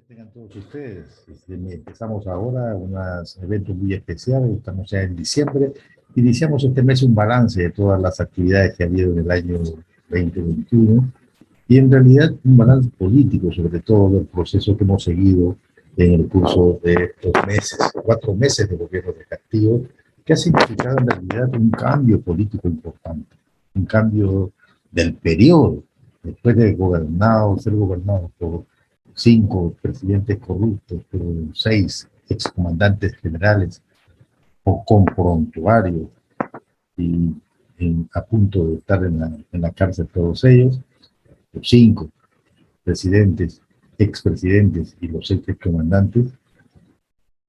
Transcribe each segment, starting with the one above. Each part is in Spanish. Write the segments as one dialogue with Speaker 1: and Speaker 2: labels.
Speaker 1: Tengan todos ustedes. Empezamos ahora un evento muy especial. Estamos ya en diciembre. Iniciamos este mes un balance de todas las actividades que ha habido en el año 2021 y en realidad un balance político sobre todo el proceso que hemos seguido en el curso de estos meses, 4 meses de gobierno de Castillo, que ha significado en realidad un cambio político importante, un cambio del periodo, después de ser gobernado por 5 presidentes corruptos, por 6 excomandantes generales, o con prontuario y a punto de estar en la cárcel todos ellos, los 5 presidentes, expresidentes y los 6 excomandantes.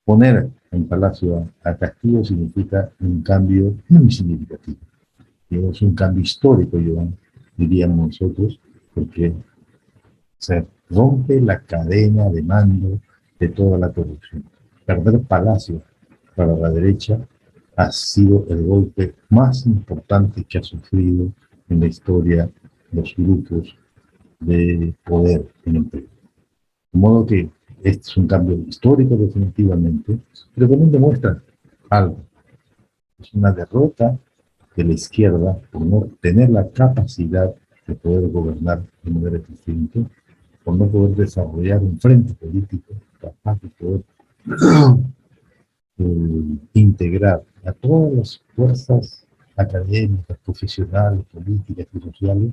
Speaker 1: Poner en Palacio a Castillo significa un cambio muy significativo. Es un cambio histórico, Joan, diríamos nosotros, porque se rompe la cadena de mando de toda la corrupción. Perder Palacio para la derecha ha sido el golpe más importante que ha sufrido en la historia los grupos de poder en el Perú. De modo que este es un cambio histórico definitivamente, pero también demuestra algo. Es una derrota de la izquierda por no tener la capacidad de poder gobernar de manera eficiente, por no poder desarrollar un frente político capaz de poder integrar a todas las fuerzas académicas, profesionales, políticas y sociales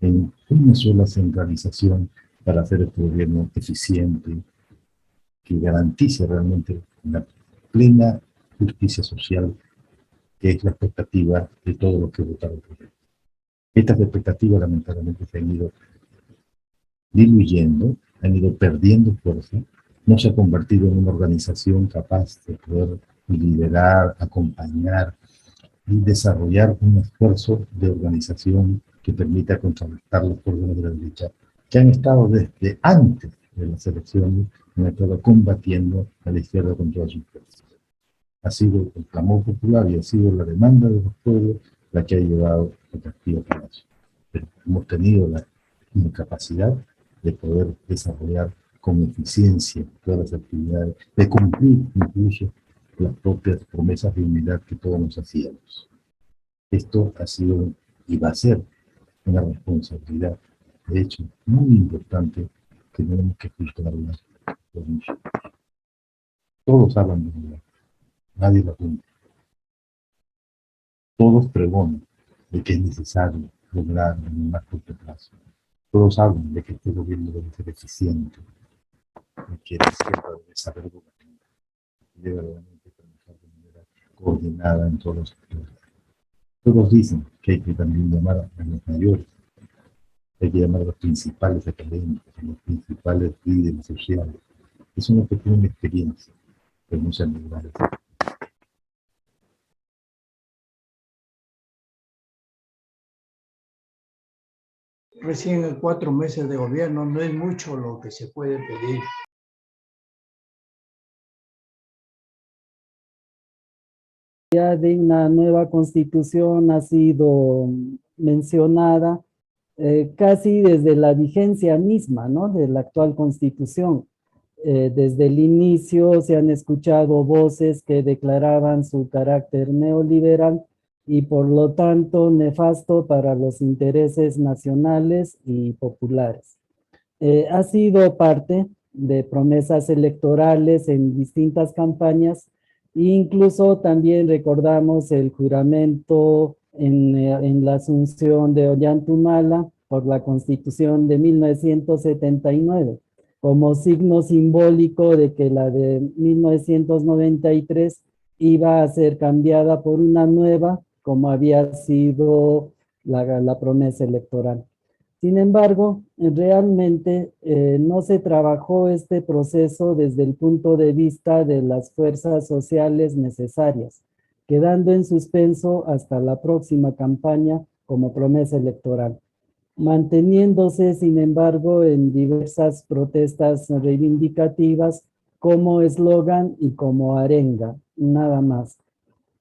Speaker 1: en una sola centralización para hacer este gobierno eficiente, que garantice realmente una plena justicia social, que es la expectativa de todos los que votaron por él. Estas expectativas lamentablemente se han ido diluyendo, han ido perdiendo fuerza, no se ha convertido en una organización capaz de poder liderar, acompañar y desarrollar un esfuerzo de organización que permita contrarrestar los problemas de la derecha, que han estado desde antes de las elecciones, han estado combatiendo a la izquierda con todas sus fuerzas. Ha sido el clamor popular y ha sido la demanda de los pueblos la que ha llevado a Castillo Palacio. Pero hemos tenido la incapacidad de poder desarrollar con eficiencia todas las actividades, de cumplir incluso las propias promesas de unidad que todos nos hacíamos. Esto ha sido y va a ser una responsabilidad, de hecho, muy importante que tenemos que juzgarla por nosotros. Todos hablan de unidad, nadie la cumple. Todos pregonan de que es necesario lograr en un más corto plazo. Todos hablan de que este gobierno debe ser eficiente, de que la izquierda debe saber gobernar, y debe realmente trabajar de manera coordinada en todos los sectores. Todos dicen que hay que también llamar a los mayores, hay que llamar a los principales académicos, a los principales líderes sociales, que son los que tienen experiencia, pero no se han logrado.
Speaker 2: Recién en 4 meses de gobierno no es mucho lo que se puede pedir.
Speaker 3: De una nueva constitución ha sido mencionada casi desde la vigencia misma, ¿no?, de la actual constitución. Desde el inicio se han escuchado voces que declaraban su carácter neoliberal y por lo tanto nefasto para los intereses nacionales y populares. Ha sido parte de promesas electorales en distintas campañas. Incluso también recordamos el juramento en la asunción de Ollantaytamala por la Constitución de 1979, como signo simbólico de que la de 1993 iba a ser cambiada por una nueva, como había sido la promesa electoral. Sin embargo, realmente no se trabajó este proceso desde el punto de vista de las fuerzas sociales necesarias, quedando en suspenso hasta la próxima campaña como promesa electoral, manteniéndose, sin embargo, en diversas protestas reivindicativas como eslogan y como arenga, nada más.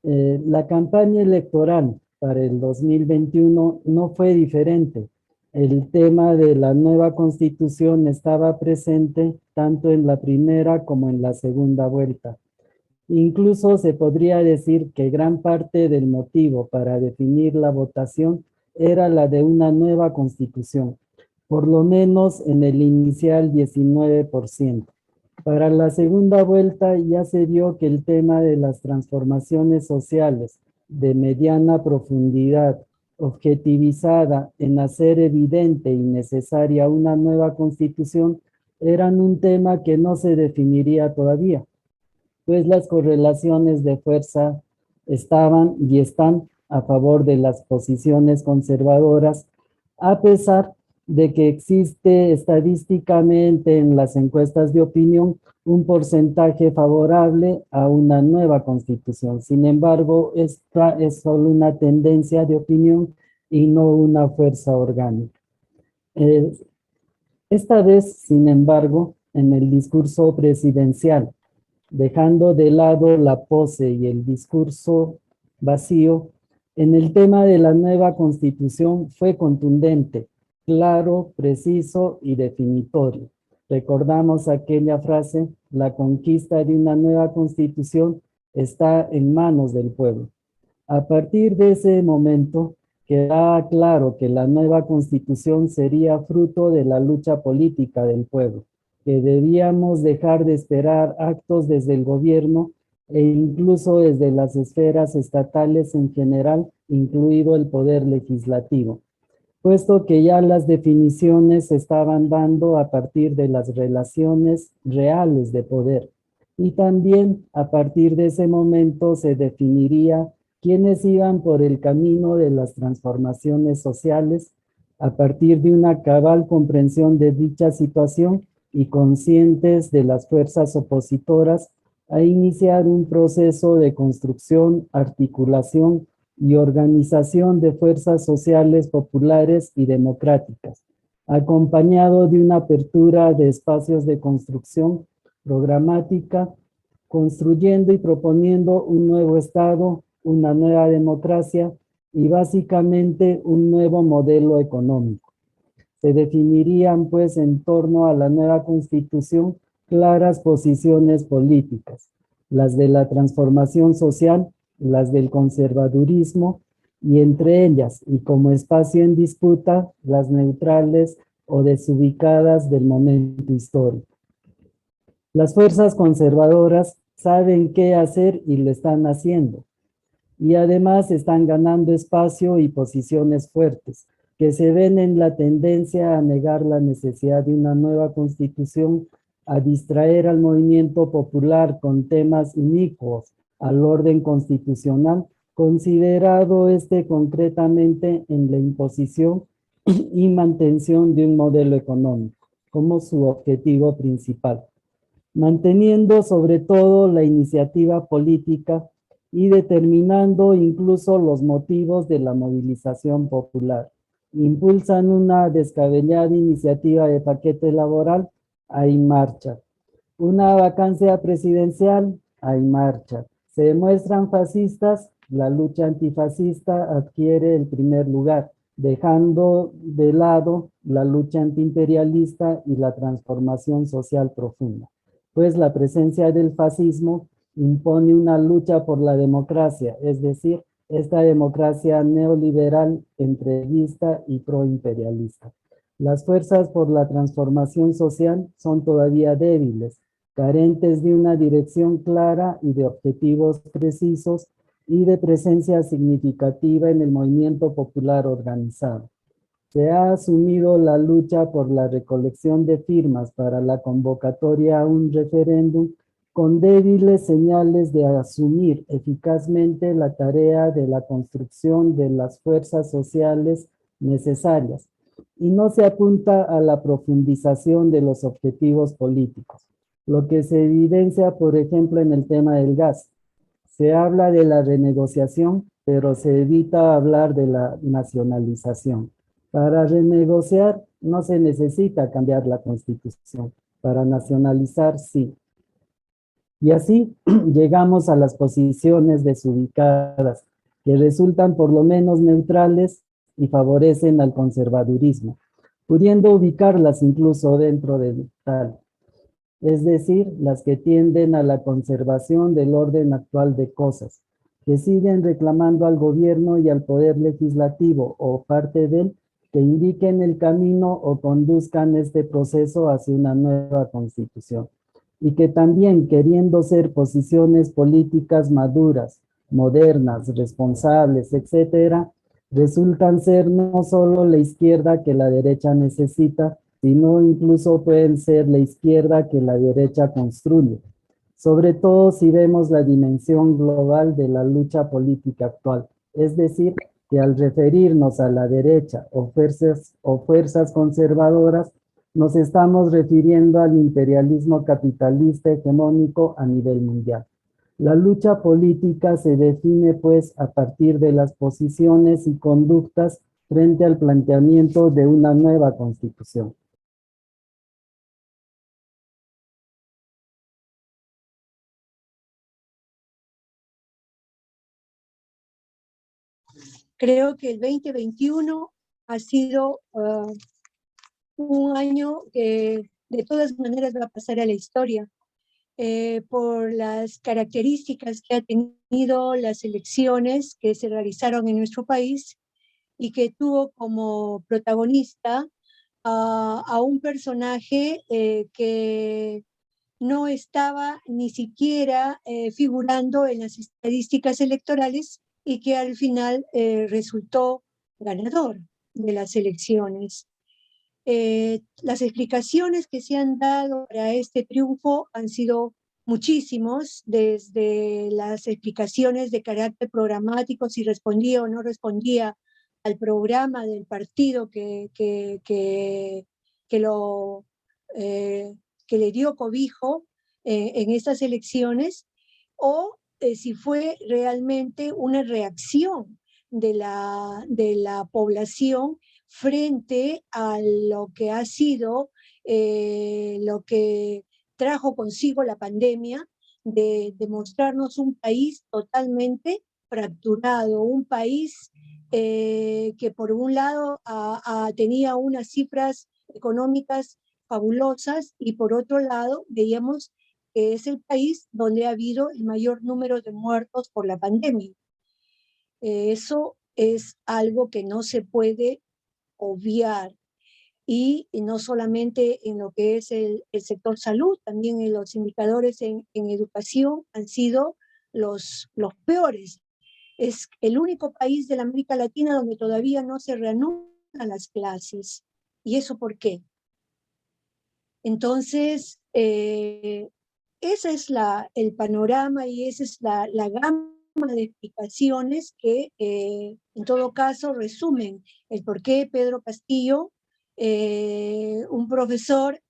Speaker 3: La campaña electoral para el 2021 no fue diferente. El tema de la nueva constitución estaba presente tanto en la primera como en la segunda vuelta. Incluso se podría decir que gran parte del motivo para definir la votación era la de una nueva constitución, por lo menos en el inicial 19%. Para la segunda vuelta ya se vio que el tema de las transformaciones sociales de mediana profundidad, objetivizada en hacer evidente y necesaria una nueva constitución, eran un tema que no se definiría todavía, pues las correlaciones de fuerza estaban y están a favor de las posiciones conservadoras, a pesar de que existe estadísticamente en las encuestas de opinión un porcentaje favorable a una nueva constitución. Sin embargo, esta es solo una tendencia de opinión y no una fuerza orgánica. Esta vez, sin embargo, en el discurso presidencial, dejando de lado la pose y el discurso vacío, en el tema de la nueva constitución fue contundente, claro, preciso y definitorio. Recordamos aquella frase: la conquista de una nueva constitución está en manos del pueblo. A partir de ese momento, queda claro que la nueva constitución sería fruto de la lucha política del pueblo, que debíamos dejar de esperar actos desde el gobierno e incluso desde las esferas estatales en general, incluido el poder legislativo, puesto que ya las definiciones se estaban dando a partir de las relaciones reales de poder. Y también a partir de ese momento se definiría quiénes iban por el camino de las transformaciones sociales a partir de una cabal comprensión de dicha situación y conscientes de las fuerzas opositoras a iniciar un proceso de construcción, articulación y organización de fuerzas sociales populares y democráticas, acompañado de una apertura de espacios de construcción programática, construyendo y proponiendo un nuevo Estado, una nueva democracia y básicamente un nuevo modelo económico. Se definirían pues en torno a la nueva constitución claras posiciones políticas, las de la transformación social, las del conservadurismo y entre ellas y como espacio en disputa las neutrales o desubicadas del momento histórico. Las fuerzas conservadoras saben qué hacer y lo están haciendo. Y además están ganando espacio y posiciones fuertes, que se ven en la tendencia a negar la necesidad de una nueva constitución, a distraer al movimiento popular con temas inicuos al orden constitucional, considerado concretamente en la imposición y mantención de un modelo económico como su objetivo principal, manteniendo sobre todo la iniciativa política y determinando incluso los motivos de la movilización popular. Impulsan una descabellada iniciativa de paquete laboral, hay marcha. Una vacancia presidencial, hay marcha. Se demuestran fascistas, la lucha antifascista adquiere el primer lugar, dejando de lado la lucha antiimperialista y la transformación social profunda. Pues la presencia del fascismo impone una lucha por la democracia, es decir, esta democracia neoliberal, entreguista y proimperialista. Las fuerzas por la transformación social son todavía débiles, carentes de una dirección clara y de objetivos precisos y de presencia significativa en el movimiento popular organizado. Se ha asumido la lucha por la recolección de firmas para la convocatoria a un referéndum con débiles señales de asumir eficazmente la tarea de la construcción de las fuerzas sociales necesarias, y no se apunta a la profundización de los objetivos políticos, lo que se evidencia, por ejemplo, en el tema del gas. Se habla de la renegociación, pero se evita hablar de la nacionalización. Para renegociar no se necesita cambiar la Constitución, para nacionalizar sí. Y así llegamos a las posiciones desubicadas, que resultan por lo menos neutrales y favorecen al conservadurismo, pudiendo ubicarlas incluso dentro de tal. es decir, las que tienden a la conservación del orden actual de cosas, que siguen reclamando al gobierno y al poder legislativo o parte de él que indiquen el camino o conduzcan este proceso hacia una nueva constitución. Y que también, queriendo ser posiciones políticas maduras, modernas, responsables, etcétera, resultan ser no solo la izquierda que la derecha necesita, sino incluso pueden ser la izquierda que la derecha construye, sobre todo si vemos la dimensión global de la lucha política actual. Es decir, que al referirnos a la derecha o fuerzas conservadoras, nos estamos refiriendo al imperialismo capitalista hegemónico a nivel mundial. La lucha política se define, pues, a partir de las posiciones y conductas frente al planteamiento de una nueva constitución.
Speaker 4: Creo que el 2021 ha sido un año que de todas maneras va a pasar a la historia por las características que ha tenido las elecciones que se realizaron en nuestro país y que tuvo como protagonista a un personaje que no estaba ni siquiera figurando en las estadísticas electorales y que al final resultó ganador de las elecciones. Las explicaciones que se han dado para este triunfo han sido muchísimos, desde las explicaciones de carácter programático, si respondía o no respondía al programa del partido lo, que le dio cobijo en estas elecciones, o si fue realmente una reacción de la población frente a lo que ha sido, lo que trajo consigo la pandemia, de mostrarnos un país totalmente fracturado, un país que por un lado tenía unas cifras económicas fabulosas y por otro lado veíamos que es el país donde ha habido el mayor número de muertos por la pandemia. Eso es algo que no se puede obviar, y no solamente en lo que es el sector salud, también en los indicadores en educación han sido los peores. Es el único país de la América Latina donde todavía no se reanudan las clases. ¿Y eso por qué? Entonces, ese es el panorama y esa es la gama de explicaciones que en todo caso resumen el por qué Pedro Castillo, un profesor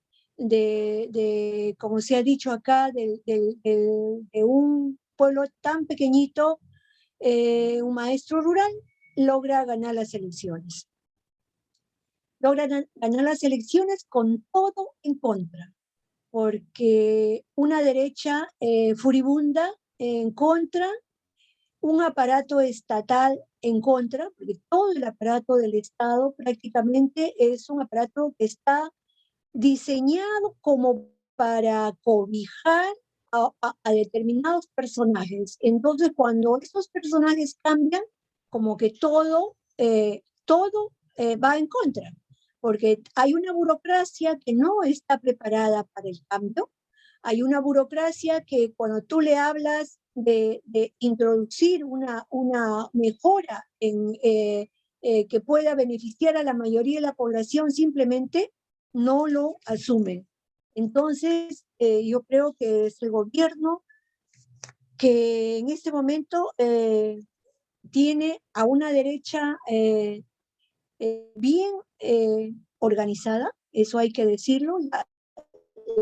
Speaker 4: como se ha dicho acá, de un pueblo tan pequeñito, un maestro rural, logra ganar las elecciones. Logra ganar las elecciones con todo en contra, porque una derecha furibunda en contra, un aparato estatal en contra, porque todo el aparato del Estado prácticamente es un aparato que está diseñado como para cobijar a determinados personajes. Entonces, cuando estos personajes cambian, como que todo va en contra, porque hay una burocracia que no está preparada para el cambio. Hay una burocracia que cuando tú le hablas de introducir una mejora que pueda beneficiar a la mayoría de la población, simplemente no lo asumen. Entonces, yo creo que es el gobierno que en este momento tiene a una derecha bien organizada, eso hay que decirlo.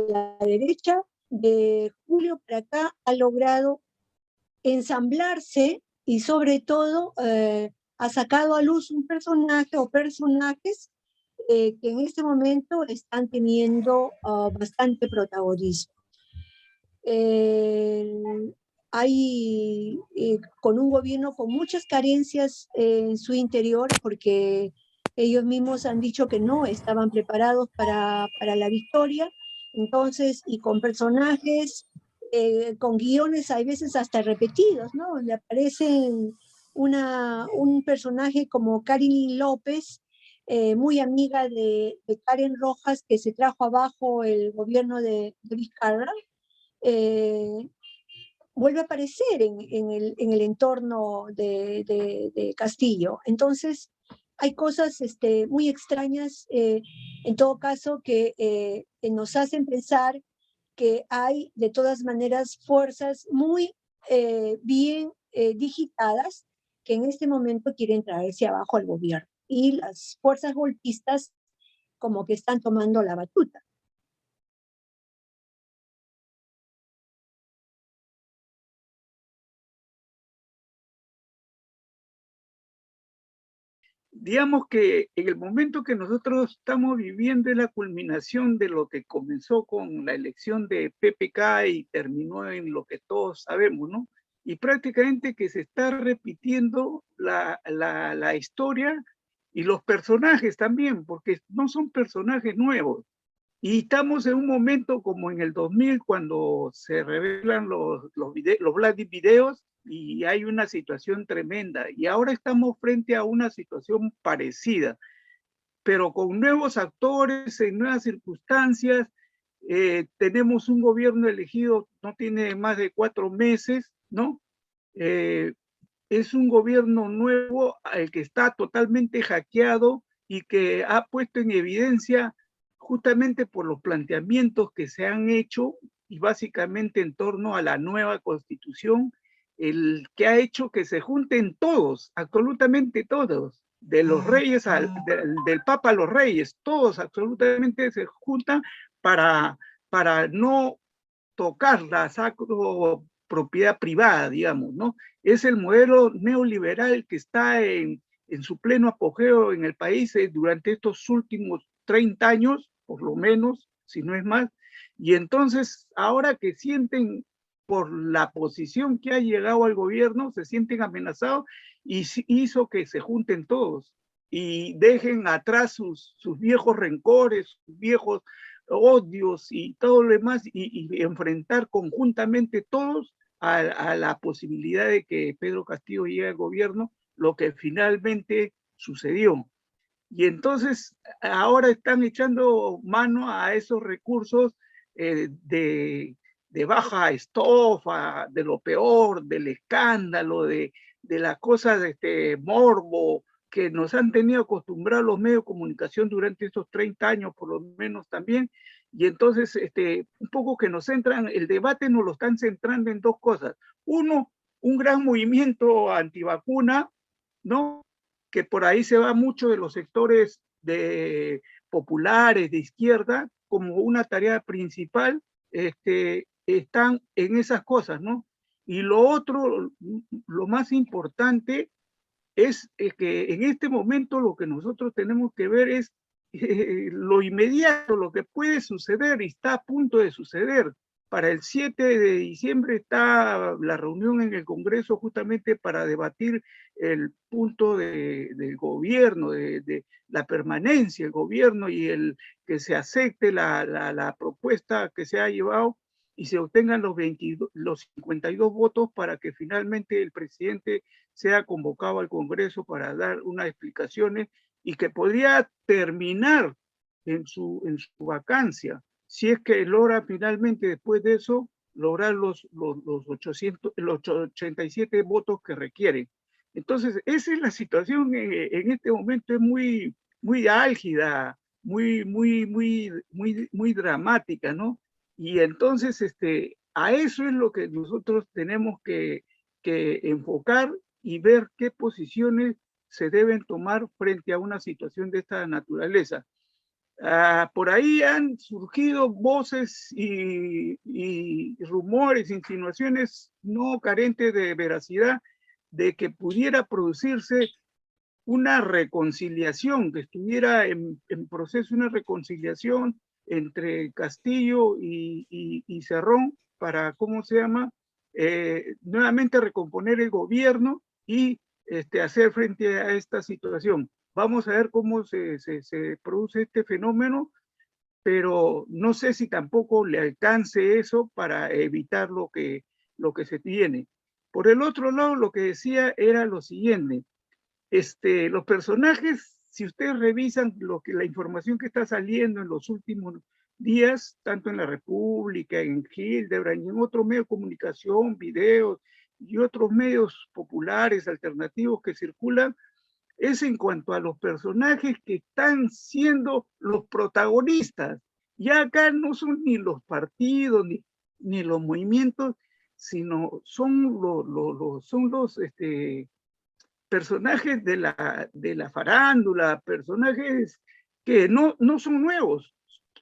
Speaker 4: La derecha de Julio para acá ha logrado ensamblarse y sobre todo ha sacado a luz un personaje o personajes que en este momento están teniendo bastante protagonismo. Hay con un gobierno con muchas carencias en su interior, porque ellos mismos han dicho que no estaban preparados para la victoria, Entonces, y con personajes, con guiones a veces hasta repetidos, ¿no? Donde aparecen un personaje como Karin López, muy amiga de Karen Rojas, que se trajo abajo el gobierno de Vizcarra, vuelve a aparecer en el entorno de Castillo. Entonces, hay cosas muy extrañas, en todo caso, que nos hacen pensar que hay de todas maneras fuerzas muy bien digitadas que en este momento quieren traerse abajo al gobierno. Y las fuerzas golpistas como que están tomando la batuta.
Speaker 5: Digamos que en el momento que nosotros estamos viviendo es la culminación de lo que comenzó con la elección de PPK y terminó en lo que todos sabemos, ¿no? Y prácticamente que se está repitiendo la historia y los personajes también, porque no son personajes nuevos. Y estamos en un momento como en el 2000, cuando se revelan los Bloody videos y hay una situación tremenda. Y ahora estamos frente a una situación parecida, pero con nuevos actores, en nuevas circunstancias. Tenemos un gobierno elegido, no tiene más de 4 meses, ¿no? Es un gobierno nuevo, el que está totalmente hackeado y que ha puesto en evidencia, justamente por los planteamientos que se han hecho y básicamente en torno a la nueva constitución, el que ha hecho que se junten todos, absolutamente todos, de los reyes del Papa a los reyes, todos absolutamente se juntan para no tocar la sacro propiedad privada, digamos, ¿no? Es el modelo neoliberal que está en su pleno apogeo en el país durante estos últimos 30 años, por lo menos, si no es más. Y entonces, ahora que sienten por la posición que ha llegado al gobierno, se sienten amenazados y hizo que se junten todos y dejen atrás sus viejos rencores, sus viejos odios y todo lo demás, y enfrentar conjuntamente todos a la posibilidad de que Pedro Castillo llegue al gobierno, lo que finalmente sucedió. Y entonces ahora están echando mano a esos recursos de baja estofa, de lo peor, del escándalo, de las cosas de morbo, que nos han tenido acostumbrados los medios de comunicación durante estos 30 años, por lo menos también. Y entonces, un poco que nos centran, el debate nos lo están centrando en dos cosas. Uno, un gran movimiento antivacuna, ¿no? Que por ahí se va mucho de los sectores populares, de izquierda, como una tarea principal, están en esas cosas, ¿no? Y lo otro, lo más importante, es que en este momento lo que nosotros tenemos que ver es lo inmediato, lo que puede suceder y está a punto de suceder. Para el 7 de diciembre está la reunión en el Congreso justamente para debatir el punto del gobierno, de la permanencia del gobierno y el que se acepte la propuesta que se ha llevado y se obtengan los 52 votos para que finalmente el presidente sea convocado al Congreso para dar unas explicaciones y que podría terminar en su vacancia, si es que logra finalmente después de eso lograr los 87 votos que requieren. Entonces, esa es la situación en este momento, es muy, muy álgida, muy dramática, ¿no? Y entonces, a eso es lo que nosotros tenemos que enfocar y ver qué posiciones se deben tomar frente a una situación de esta naturaleza. Por ahí han surgido voces y rumores, insinuaciones no carentes de veracidad de que pudiera producirse una reconciliación, que estuviera en proceso una reconciliación entre Castillo y Cerrón para, ¿cómo se llama?, nuevamente recomponer el gobierno y hacer frente a esta situación. Vamos a ver cómo se produce este fenómeno. pero no sé si tampoco le alcance eso para evitar lo que se tiene. Por el otro lado, lo que decía era lo siguiente, los personajes, si ustedes revisan la información que está saliendo en los últimos días, tanto en la República, en Hildebrand y en otros medios de comunicación, videos y otros medios populares, alternativos que circulan, es en cuanto a los personajes que están siendo los protagonistas. Ya acá no son ni los partidos ni los movimientos, sino son los personajes de la farándula, personajes que no son nuevos,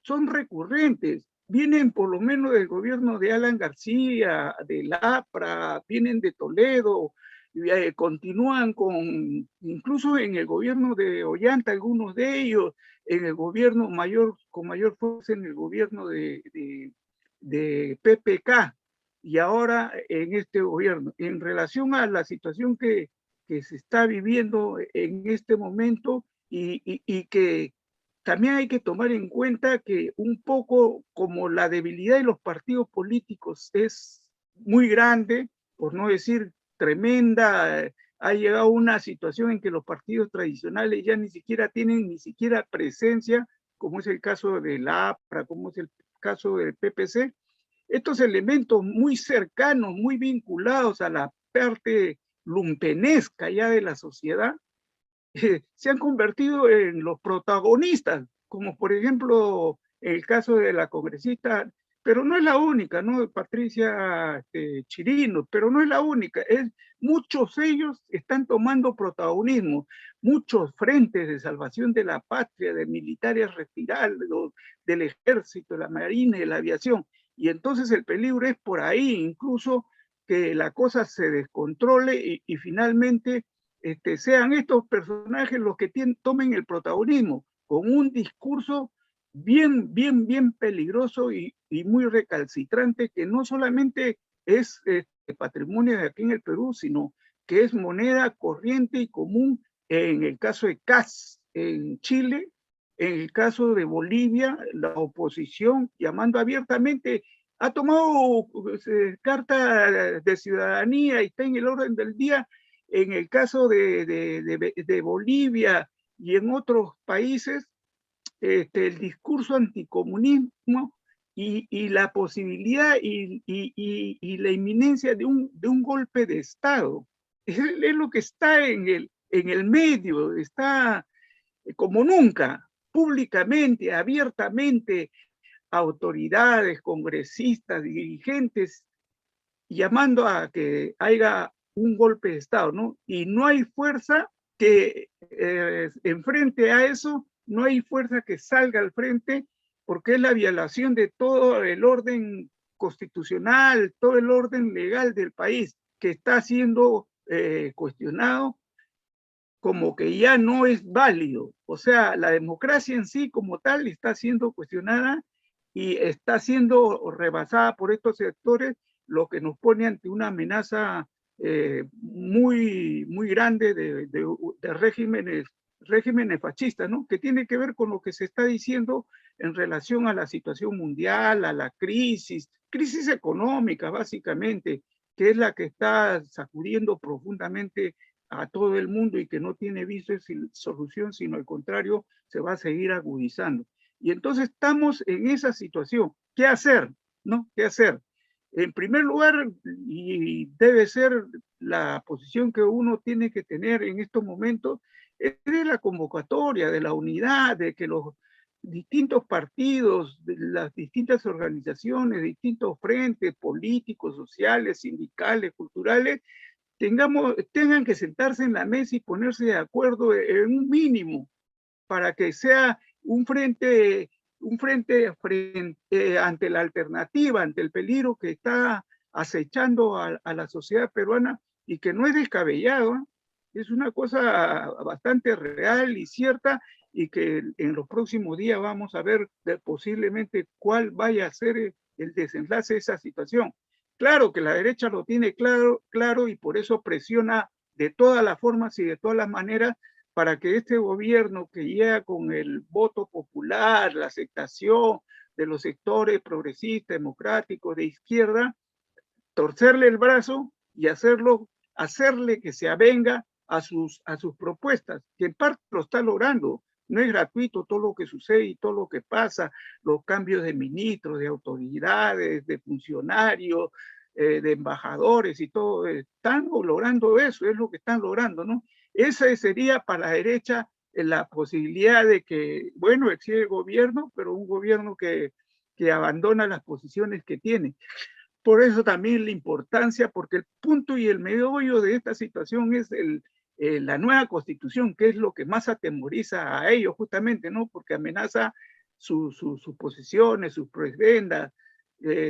Speaker 5: son recurrentes. Vienen por lo menos del gobierno de Alan García, de Lapra, vienen de Toledo, continúan incluso en el gobierno de Ollanta, algunos de ellos, en el gobierno con mayor fuerza en el gobierno de PPK, y ahora en este gobierno. En relación a la situación que se está viviendo en este momento y que también hay que tomar en cuenta que un poco como la debilidad de los partidos políticos es muy grande, por no decir tremenda, ha llegado a una situación en que los partidos tradicionales ya ni siquiera tienen ni siquiera presencia, como es el caso de la APRA, como es el caso del PPC. Estos elementos muy cercanos, muy vinculados a la parte lumpenesca ya de la sociedad, se han convertido en los protagonistas, como por ejemplo el caso de la congresista, pero no es la única, ¿no? Patricia Chirino, pero no es la única, muchos ellos están tomando protagonismo, muchos frentes de salvación de la patria, de militares retirados, del ejército, de la marina y de la aviación, y entonces el peligro es por ahí, incluso que la cosa se descontrole y finalmente sean estos personajes los que tomen el protagonismo, con un discurso bien peligroso y muy recalcitrante, que no solamente es patrimonio de aquí en el Perú, sino que es moneda corriente y común en el caso de CAS en Chile, en el caso de Bolivia, la oposición llamando abiertamente, ha tomado carta de ciudadanía y está en el orden del día. En el caso de Bolivia y en otros países, el discurso anticomunismo y la posibilidad y la inminencia de un golpe de Estado. Es lo que está en el medio, está como nunca, públicamente, abiertamente, autoridades, congresistas, dirigentes, llamando a que haya un golpe de Estado, ¿no? Y no hay fuerza que enfrente a eso, no hay fuerza que salga al frente, porque es la violación de todo el orden constitucional, todo el orden legal del país, que está siendo cuestionado como que ya no es válido. O sea, la democracia en sí como tal está siendo cuestionada y está siendo rebasada por estos sectores, lo que nos pone ante una amenaza muy grande de regímenes fascistas, ¿no? Que tiene que ver con lo que se está diciendo en relación a la situación mundial, a la crisis económica básicamente, que es la que está sacudiendo profundamente a todo el mundo y que no tiene viso sin solución, sino al contrario, se va a seguir agudizando. Y entonces estamos en esa situación. ¿Qué hacer? ¿No? ¿Qué hacer? En primer lugar, y debe ser la posición que uno tiene que tener en estos momentos, es de la convocatoria, de la unidad, de que los distintos partidos, de las distintas organizaciones, distintos frentes políticos, sociales, sindicales, culturales, tengan que sentarse en la mesa y ponerse de acuerdo en un mínimo para que sea un frente ante la alternativa, ante el peligro que está acechando a la sociedad peruana y que no es descabellado, es una cosa bastante real y cierta y que en los próximos días vamos a ver posiblemente cuál vaya a ser el desenlace de esa situación. Claro que la derecha lo tiene claro y por eso presiona de todas las formas y de todas las maneras para que este gobierno que llega con el voto popular, la aceptación de los sectores progresistas, democráticos, de izquierda, torcerle el brazo y hacerle que se avenga a sus propuestas, que en parte lo está logrando. No es gratuito todo lo que sucede y todo lo que pasa, los cambios de ministros, de autoridades, de funcionarios, de embajadores y todo. Están logrando eso, es lo que están logrando, ¿no? Esa sería para la derecha la posibilidad de que, bueno, exige el gobierno, pero un gobierno que abandona las posiciones que tiene. Por eso también la importancia, porque el punto y el meollo de esta situación es la nueva constitución, que es lo que más atemoriza a ellos justamente, ¿no? Porque amenaza sus posiciones, sus prebendas,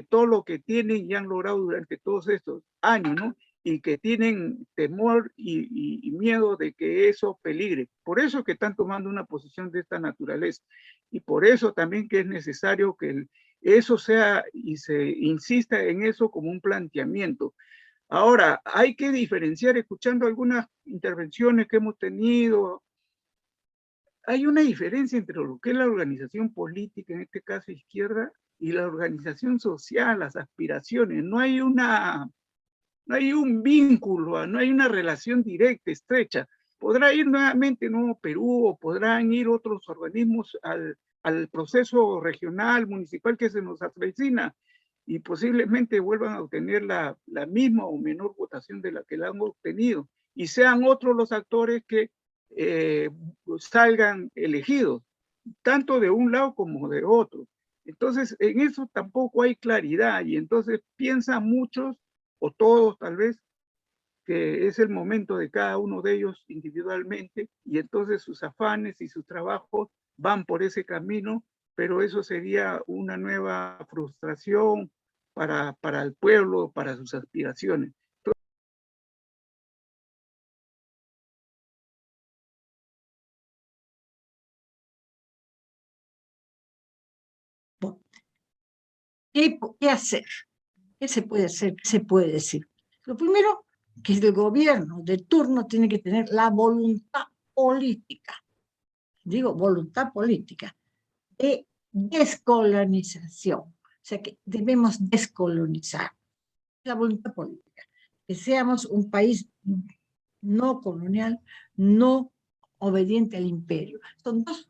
Speaker 5: todo lo que tienen y han logrado durante todos estos años, ¿no? Y que tienen temor y miedo de que eso peligre. Por eso es que están tomando una posición de esta naturaleza. Y por eso también que es necesario que eso sea y se insista en eso como un planteamiento. Ahora, hay que diferenciar, escuchando algunas intervenciones que hemos tenido, hay una diferencia entre lo que es la organización política, en este caso izquierda, y la organización social, las aspiraciones. No hay un vínculo, no hay una relación directa, estrecha. Podrá ir nuevamente Nuevo Perú o podrán ir otros organismos al proceso regional, municipal que se nos avecina y posiblemente vuelvan a obtener la misma o menor votación de la que la han obtenido y sean otros los actores que salgan elegidos, tanto de un lado como de otro. Entonces, en eso tampoco hay claridad y entonces piensan muchos o todos tal vez, que es el momento de cada uno de ellos individualmente, y entonces sus afanes y sus trabajos van por ese camino, pero eso sería una nueva frustración para el pueblo, para sus aspiraciones.
Speaker 6: ¿Qué hacer? ¿Qué se puede hacer? ¿Qué se puede decir? Lo primero, que el gobierno de turno tiene que tener la voluntad política, digo voluntad política, de descolonización. O sea que debemos descolonizar la voluntad política, que seamos un país no colonial, no obediente al imperio. Son dos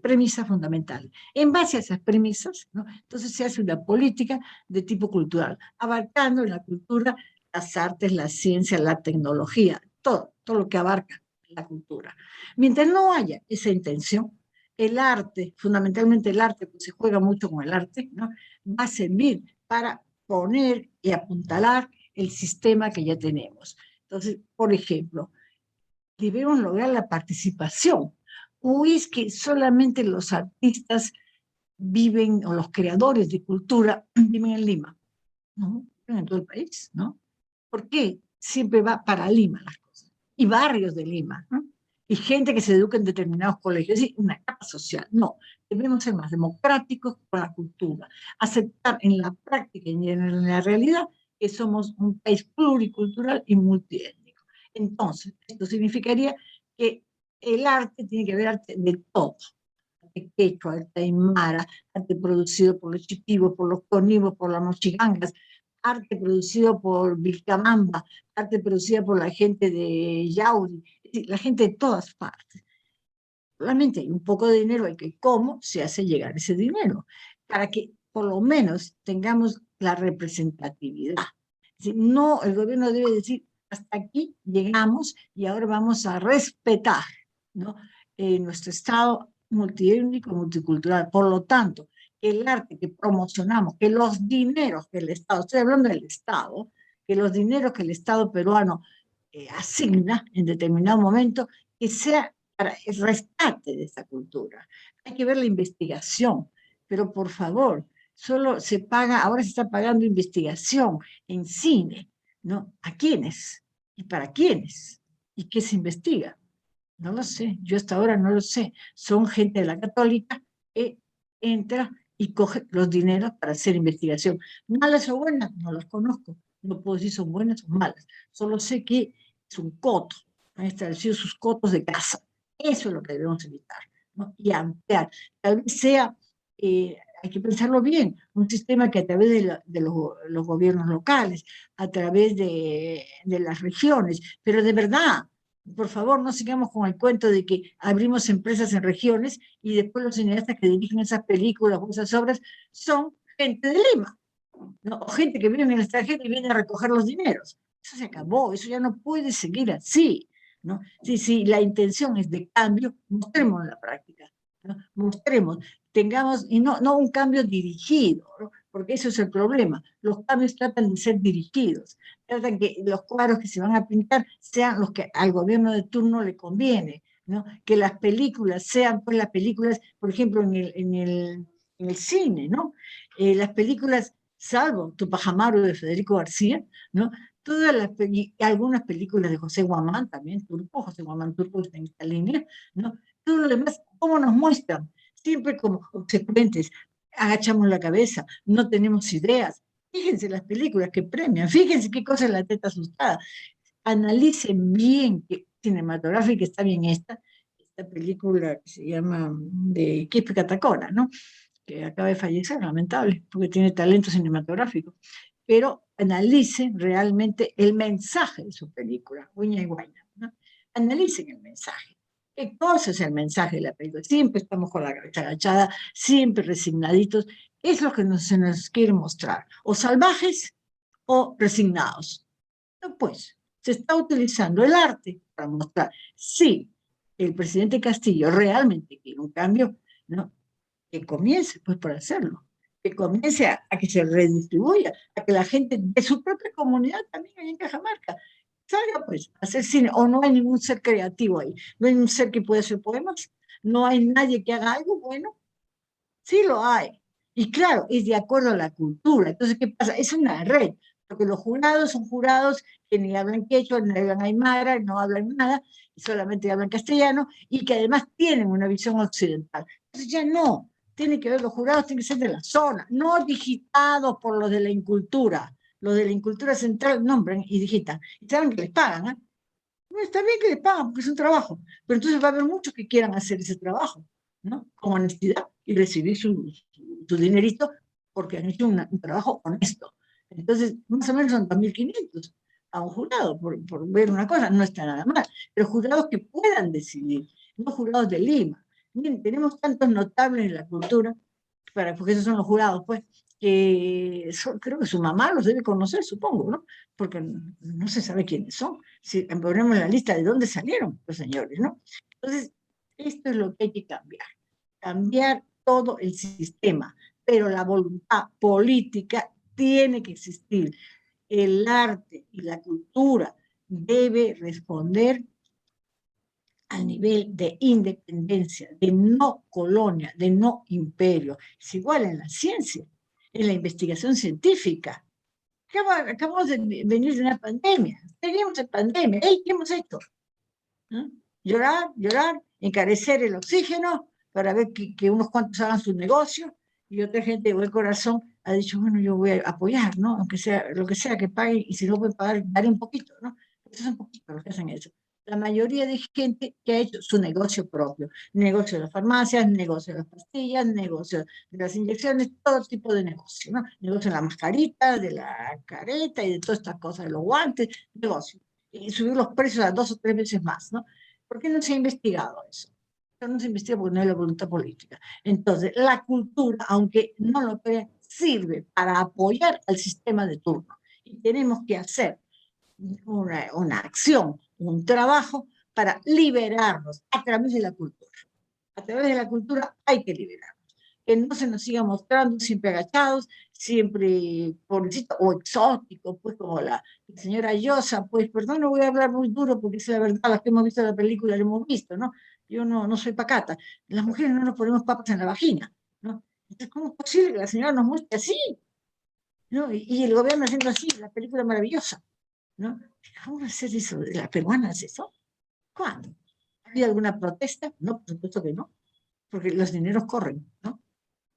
Speaker 6: premisas fundamentales. En base a esas premisas, ¿no? Entonces se hace una política de tipo cultural, abarcando en la cultura las artes, la ciencia, la tecnología, todo lo que abarca la cultura. Mientras no haya esa intención, el arte, fundamentalmente el arte, pues se juega mucho con el arte, ¿no? Va a servir para poner y apuntalar el sistema que ya tenemos. Entonces, por ejemplo, debemos lograr la participación. ¿O es que solamente los artistas viven, o los creadores de cultura viven en Lima? No, viven en todo el país, ¿no? ¿Por qué siempre va para Lima las cosas? Y barrios de Lima, ¿no? Y gente que se educa en determinados colegios, es decir, una capa social. No, debemos ser más democráticos con la cultura, aceptar en la práctica y en la realidad que somos un país pluricultural y multiétnico. Entonces, esto significaría que el arte tiene que haber arte de todo, arte quechua, arte aymara, arte producido por los chitivos, por los conivos, por las mochigangas, arte producido por Vilcabamba, arte producido por la gente de Yauri, la gente de todas partes. Solamente hay un poco de dinero, hay que cómo se hace llegar ese dinero, para que por lo menos tengamos la representatividad. Es decir, no, el gobierno debe decir, hasta aquí llegamos y ahora vamos a respetar, ¿no? Nuestro Estado multiétnico, multicultural. Por lo tanto, el arte que promocionamos, que los dineros que el Estado, estoy hablando del Estado, que los dineros que el Estado peruano asigna en determinado momento, que sea para el rescate de esa cultura. Hay que ver la investigación, pero por favor, solo se paga, ahora se está pagando investigación en cine, ¿no? ¿A quiénes? ¿Y para quiénes? ¿Y qué se investiga? No lo sé, yo hasta ahora no lo sé. Son gente de la Católica que entra y coge los dineros para hacer investigación. ¿Malas o buenas? No las conozco. No puedo decir son buenas o malas. Solo sé que es un coto han establecido sus cotos de caza. Eso es lo que debemos evitar, ¿no? Y ampliar. Tal vez sea, hay que pensarlo bien, un sistema que a través de los gobiernos locales, a través de las regiones, pero de verdad, por favor, no sigamos con el cuento de que abrimos empresas en regiones y después los cineastas que dirigen esas películas o esas obras son gente de Lima, ¿no? O gente que vive en el extranjero y viene a recoger los dineros. Eso se acabó, eso ya no puede seguir así, ¿no? Si la intención es de cambio, mostremos en la práctica, ¿no? Mostremos, tengamos, y no un cambio dirigido, ¿no? Porque eso es el problema. Los cambios tratan de ser dirigidos, tratan que los cuadros que se van a pintar sean los que al gobierno de turno le conviene, ¿no? Que las películas sean, pues las películas, por ejemplo, en el cine, ¿no? Las películas, salvo Tupac Amaru de Federico García, ¿no? Todas algunas películas de José Guamán, también turco, José Guamán turco está en esta línea, ¿no? Todo lo demás, ¿cómo nos muestran? Siempre como consecuentes, agachamos la cabeza, no tenemos ideas. Fíjense las películas que premian, fíjense qué cosa es La teta asustada. Analicen bien, que cinematográfica está bien esta película que se llama de Kipe Catacora, ¿no? Que acaba de fallecer, lamentable, porque tiene talento cinematográfico, pero analicen realmente el mensaje de su película, Uña y Guayna, ¿no? Analicen el mensaje. ¿Qué cosa es el mensaje de la película? Siempre estamos con la cabeza agachada, siempre resignaditos. Es lo que se nos quiere mostrar, o salvajes o resignados. No, pues, se está utilizando el arte para mostrar, sí, el presidente Castillo realmente quiere un cambio, ¿no? Que comience pues por hacerlo, que comience a que se redistribuya, a que la gente de su propia comunidad también allá en Cajamarca salga pues a hacer cine, o no hay ningún ser creativo ahí, no hay un ser que pueda hacer poemas, no hay nadie que haga algo bueno, sí lo hay, y claro, es de acuerdo a la cultura. Entonces, ¿qué pasa? Es una red, porque los jurados son jurados que ni hablan quechua, ni hablan aymara, no hablan nada, solamente hablan castellano, y que además tienen una visión occidental. Entonces ya no, tienen que ver, los jurados tienen que ser de la zona, no digitados por los de la incultura. Los de la incultura central nombran y digitan, y saben que les pagan, ¿eh? No, está bien que les pagan porque es un trabajo, pero entonces va a haber muchos que quieran hacer ese trabajo, ¿no? Con honestidad y recibir su dinerito porque han hecho un trabajo honesto. Entonces, más o menos son 2.500 a un jurado por ver una cosa, no está nada mal, pero jurados que puedan decidir, no jurados de Lima. Miren, tenemos tantos notables en la cultura, porque esos son los jurados, pues, que creo que su mamá los debe conocer, supongo, ¿no? Porque no se sabe quiénes son. Si ponemos la lista de dónde salieron los señores, ¿no? Entonces, esto es lo que hay que cambiar todo el sistema, pero la voluntad política tiene que existir. El arte y la cultura debe responder al nivel de independencia, de no colonia, de no imperio. Es igual en la ciencia, en la investigación científica. Acabamos de venir de una pandemia, teníamos en pandemia, ¿qué hemos hecho? ¿No? Llorar, encarecer el oxígeno para ver que unos cuantos hagan su negocio, y otra gente de buen corazón ha dicho, bueno, yo voy a apoyar, ¿no? Aunque sea lo que sea que paguen, y si no pueden pagar, daré un poquito, ¿no? Eso es un poquito los que hacen eso. La mayoría de gente que ha hecho su negocio propio, negocio de las farmacias, negocio de las pastillas, negocio de las inyecciones, todo tipo de negocio, ¿no? Negocio de la mascarita, de la careta y de todas estas cosas, de los guantes, negocio. Y subir los precios a 2 o 3 veces más, ¿no? ¿Por qué no se ha investigado eso? No se investiga porque no hay la voluntad política. Entonces, la cultura, aunque no lo crea, sirve para apoyar al sistema de turno. Y tenemos que hacer una acción, un trabajo para liberarnos a través de la cultura. A través de la cultura hay que liberarnos. Que no se nos siga mostrando siempre agachados, siempre pobrecito o exótico, pues como la señora Llosa, pues perdón, no voy a hablar muy duro porque es la verdad, las que hemos visto la película la hemos visto, ¿no? Yo no soy pacata. Las mujeres no nos ponemos papas en la vagina, ¿no? Entonces, ¿cómo es posible que la señora nos muestre así? ¿No? Y el gobierno haciendo así, la película maravillosa, ¿no? ¿Cómo va a hacer eso? ¿La peruana hace eso? ¿Cuándo? ¿Ha habido alguna protesta? No, por supuesto que no, porque los dineros corren, ¿no?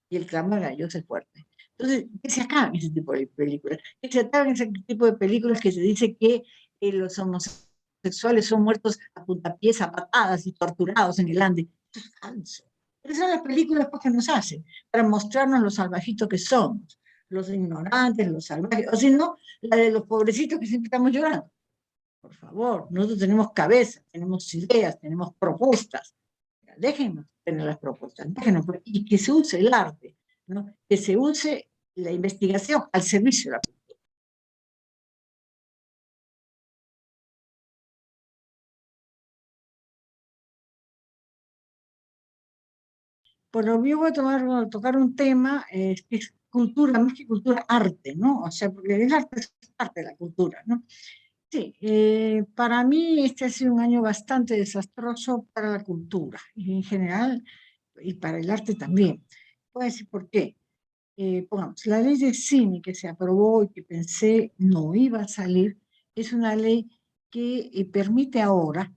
Speaker 6: Y el clamor galloso es fuerte. Entonces, que se acaben ese tipo de películas, que se acaben ese tipo de películas que se dice que los homosexuales homosexuales son muertos a puntapiés, a patadas y torturados en el Ande. Eso es falso. Pero son las películas que nos hacen, para mostrarnos los salvajitos que somos, los ignorantes, los salvajes, o si no, la de los pobrecitos que siempre estamos llorando. Por favor, nosotros tenemos cabeza, tenemos ideas, tenemos propuestas. Déjenos tener las propuestas, déjenos, y que se use el arte, ¿no? Que se use la investigación al servicio de la cultura. Bueno, yo voy a tocar un tema que es cultura, más que cultura, arte, ¿no? O sea, porque el arte es parte de la cultura, ¿no? Sí, para mí este ha sido un año bastante desastroso para la cultura y en general, y para el arte también. Voy a decir por qué. Pongamos, la ley de cine que se aprobó y que pensé no iba a salir, es una ley que permite ahora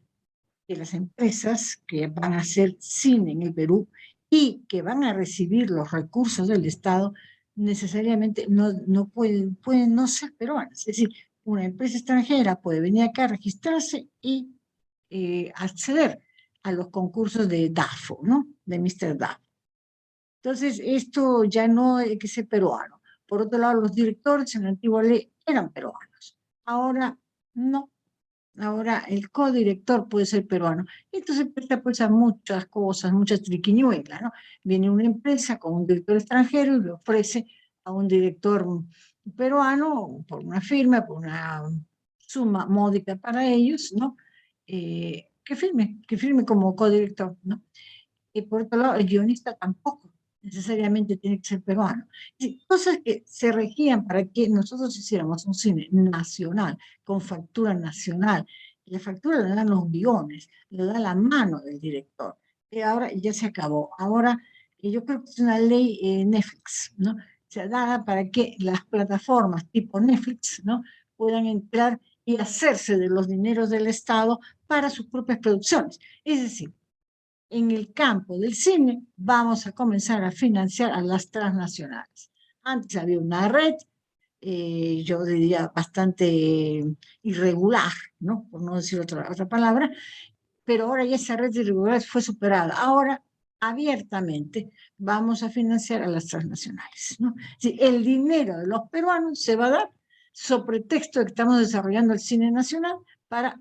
Speaker 6: que las empresas que van a hacer cine en el Perú y que van a recibir los recursos del Estado, necesariamente no pueden no ser peruanas. Es decir, una empresa extranjera puede venir acá a registrarse y acceder a los concursos de DAFO, ¿no? De Mr. DAFO. Entonces, esto ya no hay que ser peruano. Por otro lado, los directores en la antigua ley eran peruanos. Ahora no. Ahora el codirector puede ser peruano. Entonces presta pues a muchas cosas, muchas triquiñuelas, ¿no? Viene una empresa con un director extranjero y le ofrece a un director peruano por una firma, por una suma módica para ellos, ¿no? Que firme como codirector, ¿no? Y por otro lado, el guionista tampoco necesariamente tiene que ser peruano. Sí, cosas que se regían para que nosotros hiciéramos un cine nacional, con factura nacional. Y la factura la dan los guiones, lo da la mano del director. Y ahora ya se acabó. Ahora, yo creo que es una ley Netflix, ¿no? Se da para que las plataformas tipo Netflix, ¿no? Puedan entrar y hacerse de los dineros del Estado para sus propias producciones. Es decir, en el campo del cine vamos a comenzar a financiar a las transnacionales. Antes había una red, yo diría bastante irregular, ¿no? Por no decir otra palabra, pero ahora ya esa red irregular fue superada. Ahora, abiertamente, vamos a financiar a las transnacionales, ¿no? Sí, el dinero de los peruanos se va a dar sobre texto de que estamos desarrollando el cine nacional para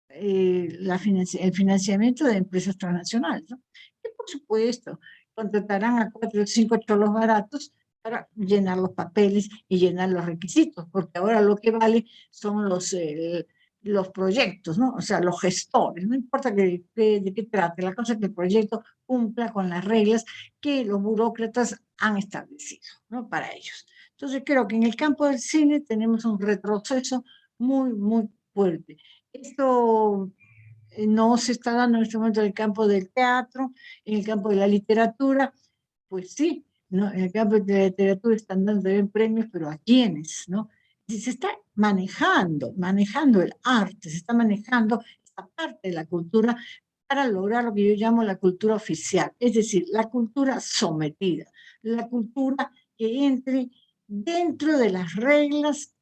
Speaker 6: el financiamiento de empresas transnacionales, ¿no? Y por supuesto, contratarán a 4 o 5 cholos baratos para llenar los papeles y llenar los requisitos, porque ahora lo que vale son los proyectos, ¿no? O sea, los gestores, no importa de qué trate, la cosa es que el proyecto cumpla con las reglas que los burócratas han establecido, ¿no? Para ellos. Entonces creo que en el campo del cine tenemos un retroceso muy, muy fuerte. Esto no se está dando en este momento en el campo del teatro, en el campo de la literatura, pues sí, ¿no? En el campo de la literatura están dando también premios, pero ¿a quiénes, no? Y se está manejando el arte, se está manejando esta parte de la cultura para lograr lo que yo llamo la cultura oficial, es decir, la cultura sometida, la cultura que entre dentro de las reglas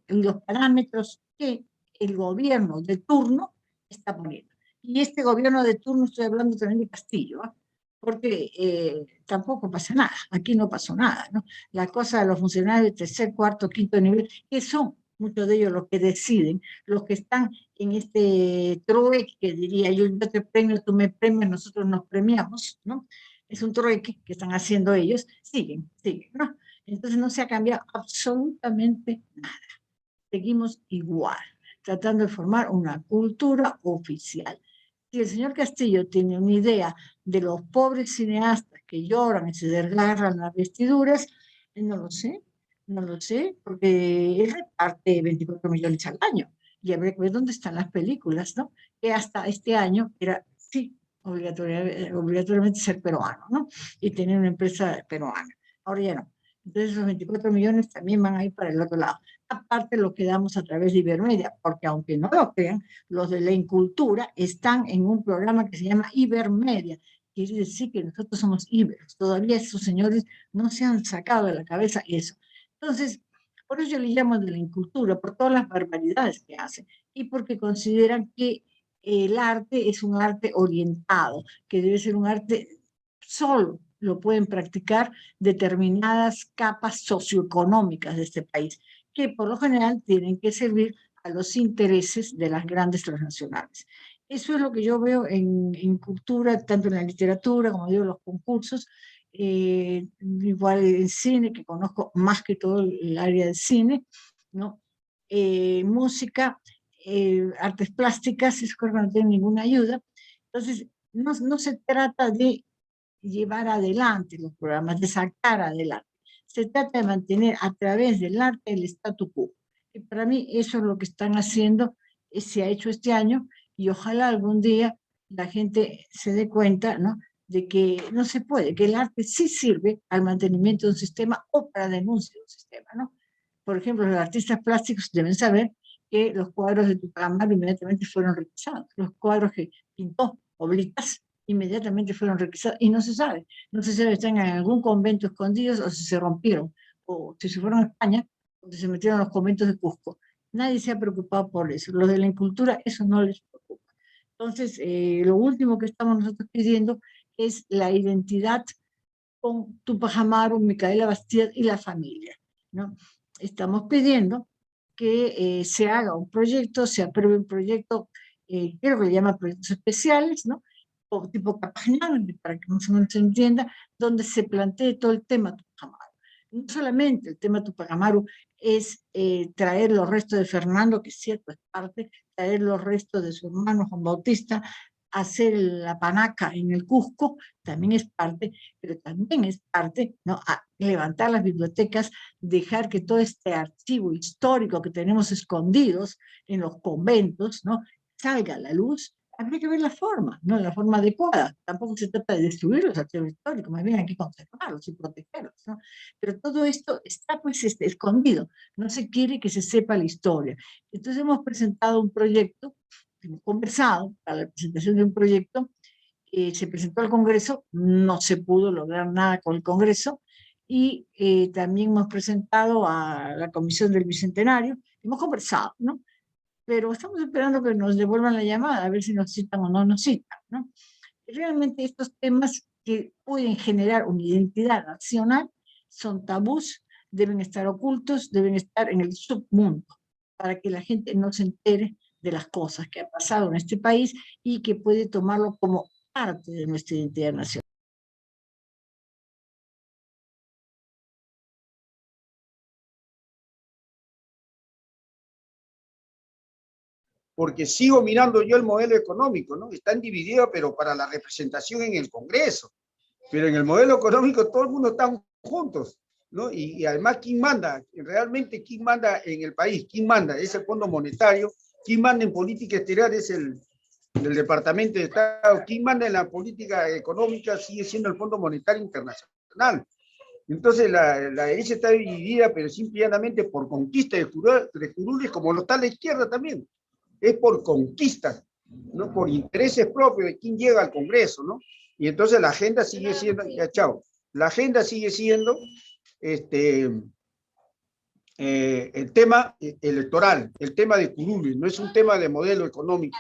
Speaker 6: los parámetros que el gobierno de turno está poniendo. Y este gobierno de turno, estoy hablando también de Castillo, ¿eh? Porque tampoco pasa nada, aquí no pasó nada, ¿no? La cosa de los funcionarios de tercer, cuarto, quinto nivel, que son muchos de ellos los que deciden, los que están en este trueque, que diría yo te premio, tú me premias, nosotros nos premiamos, ¿no? Es un trueque que están haciendo ellos, siguen, ¿no? Entonces no se ha cambiado absolutamente nada, seguimos igual, tratando de formar una cultura oficial. Si el señor Castillo tiene una idea de los pobres cineastas que lloran y se desgarran las vestiduras, no lo sé, porque él reparte 24 millones al año, y habría que ver dónde están las películas, ¿no? Que hasta este año era, sí, obligatoriamente ser peruano, ¿no? Y tener una empresa peruana. Ahora ya no. Entonces los 24 millones también van a ir para el otro lado. Aparte lo que damos a través de Ibermedia, porque aunque no lo crean, los de la Incultura están en un programa que se llama Ibermedia. Quiere decir que nosotros somos iberos. Todavía esos señores no se han sacado de la cabeza eso. Entonces, por eso yo le llamo de la Incultura, por todas las barbaridades que hacen. y porque consideran que el arte es un arte orientado, que debe ser un arte solo lo pueden practicar determinadas capas socioeconómicas de este país, que por lo general tienen que servir a los intereses de las grandes transnacionales. Eso es lo que yo veo en cultura, tanto en la literatura, como digo, los concursos, igual en cine, que conozco más que todo el área del cine, ¿no? Música, artes plásticas, eso creo que no tiene ninguna ayuda. Entonces, no se trata de llevar adelante los programas, de sacar adelante. Se trata de mantener a través del arte el statu quo. Y para mí eso es lo que están haciendo, se ha hecho este año, y ojalá algún día la gente se dé cuenta, ¿no?, de que no se puede, que el arte sí sirve al mantenimiento de un sistema o para denuncia de un sistema, ¿no? Por ejemplo, los artistas plásticos deben saber que los cuadros de Tupac Amaru inmediatamente fueron requisados. Los cuadros que pintó Oblitas inmediatamente fueron requisados y no se sabe. No se sabe si están en algún convento escondidos o si se rompieron, o si se fueron a España, donde se metieron a los conventos de Cusco. Nadie se ha preocupado por eso. Los de la incultura, eso no les preocupa. Entonces, lo último que estamos nosotros pidiendo es la identidad con Tupac Amaru, Micaela Bastida y la familia, ¿no? Estamos pidiendo que se haga un proyecto, se apruebe un proyecto, creo que le llaman proyectos especiales, ¿no?, o tipo Cartagena, para que más o menos se entienda, donde se plantee todo el tema Tupac Amaru. No solamente el tema Tupac Amaru es traer los restos de Fernando, que es cierto, es parte, traer los restos de su hermano Juan Bautista, hacer la panaca en el Cusco, también es parte, pero también es parte, ¿no?, a levantar las bibliotecas, dejar que todo este archivo histórico que tenemos escondidos en los conventos, ¿no?, salga a la luz. Habría que ver la forma, ¿no?, la forma adecuada. Tampoco se trata de destruir los archivos históricos, más bien hay que conservarlos y protegerlos, ¿no? Pero todo esto está pues escondido, no se quiere que se sepa la historia. Entonces hemos presentado un proyecto, hemos conversado para la presentación de un proyecto, se presentó al Congreso, no se pudo lograr nada con el Congreso, y también hemos presentado a la Comisión del Bicentenario, hemos conversado, ¿no?, pero estamos esperando que nos devuelvan la llamada, a ver si nos citan o no nos citan, ¿no? Realmente estos temas que pueden generar una identidad nacional son tabús, deben estar ocultos, deben estar en el submundo, para que la gente no se entere de las cosas que han pasado en este país y que puede tomarlo como parte de nuestra identidad nacional.
Speaker 7: Porque sigo mirando yo el modelo económico, ¿no? Están divididos, pero para la representación en el Congreso. Pero en el modelo económico todo el mundo está juntos, ¿no? Y además, ¿quién manda? Realmente, ¿quién manda en el país? ¿Quién manda? Es el Fondo Monetario. ¿Quién manda en política exterior? Es el Departamento de Estado. ¿Quién manda en la política económica? Sigue siendo el Fondo Monetario Internacional. Entonces la derecha está dividida, pero simplemente por conquista de curules, como lo está la izquierda también. Es por conquistas, no por intereses propios de quién llega al Congreso, ¿no? Y entonces la agenda sigue siendo, ya chao, la agenda sigue siendo el tema electoral, el tema de curules, no es un tema de modelo económico,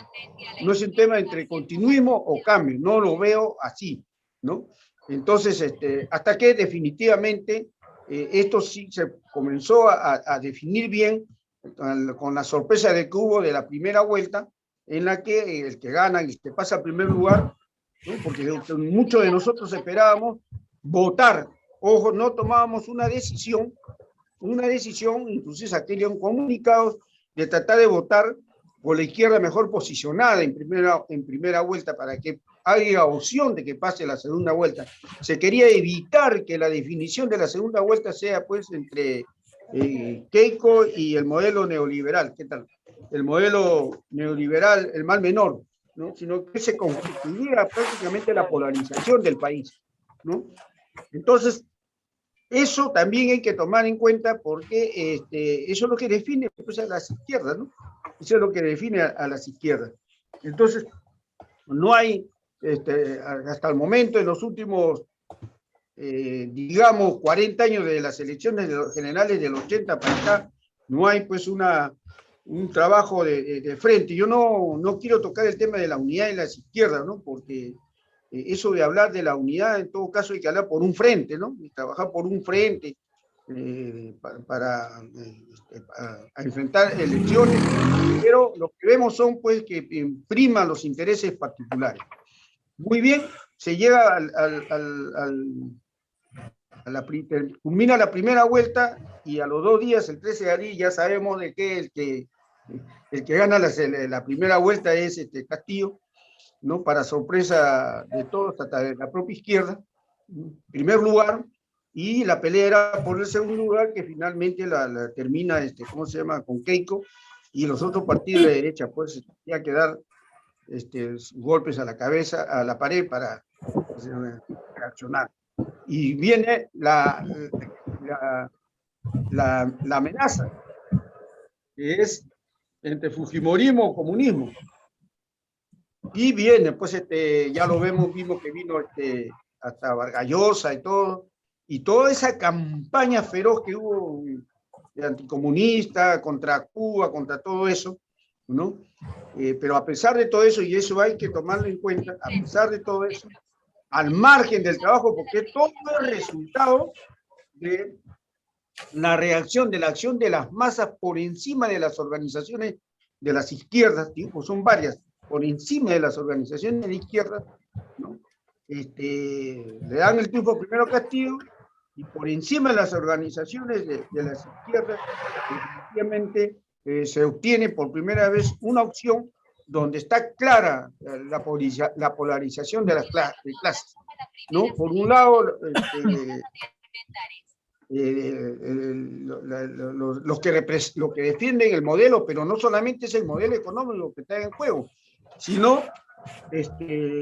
Speaker 7: no es un tema entre continuismo o cambio, no lo veo así, ¿no? Entonces, hasta que definitivamente esto sí se comenzó a definir bien, con la sorpresa de que hubo de la primera vuelta, en la que el que gana y que pasa al primer lugar, ¿no?, porque muchos de nosotros esperábamos votar, ojo, no tomábamos una decisión, inclusive sacaron comunicados de tratar de votar por la izquierda mejor posicionada en primera vuelta, para que haya opción de que pase la segunda vuelta. Se quería evitar que la definición de la segunda vuelta sea pues entre Keiko y el modelo neoliberal. ¿Qué tal? El modelo neoliberal, el mal menor, ¿no? Sino que se constituiría prácticamente la polarización del país, ¿no? Entonces, eso también hay que tomar en cuenta, porque eso es lo que define pues, a las izquierdas, ¿no? Eso es lo que define a las izquierdas. Entonces, no hay, hasta el momento, en los últimos, digamos, 40 años de las elecciones generales del 80 para acá, no hay pues una un trabajo de frente. Yo no quiero tocar el tema de la unidad de las izquierdas, ¿no? Porque eso de hablar de la unidad, en todo caso hay que hablar por un frente, ¿no? Y trabajar por un frente para enfrentar elecciones, pero lo que vemos son pues que priman los intereses particulares. Muy bien, se llega culmina la primera vuelta y a los 2 días, el 13 de abril, ya sabemos de que el que gana la primera vuelta es Castillo, ¿no? Para sorpresa de todos, hasta de la propia izquierda, primer lugar, y la pelea era por el segundo lugar, que finalmente la termina, ¿cómo se llama?, con Keiko, y los otros partidos de derecha, pues, tenía que dar golpes a la cabeza, a la pared para reaccionar. Y viene la amenaza, que es entre Fujimorismo o comunismo. Y viene, pues ya lo vimos que vino hasta Vargas Llosa y toda esa campaña feroz que hubo de anticomunista, contra Cuba, contra todo eso, ¿no? Pero a pesar de todo eso, y eso hay que tomarlo en cuenta, a pesar de todo eso, al margen del trabajo, porque todo es resultado de la reacción, de la acción de las masas por encima de las organizaciones de las izquierdas, pues son varias, por encima de las organizaciones de la izquierda, ¿no? Le dan el triunfo primero a Castillo, y por encima de las organizaciones de las izquierdas, efectivamente se obtiene por primera vez una opción donde está clara la polarización de las clases, ¿no? Por un lado, los que defienden el modelo, pero no solamente es el modelo económico que está en juego, sino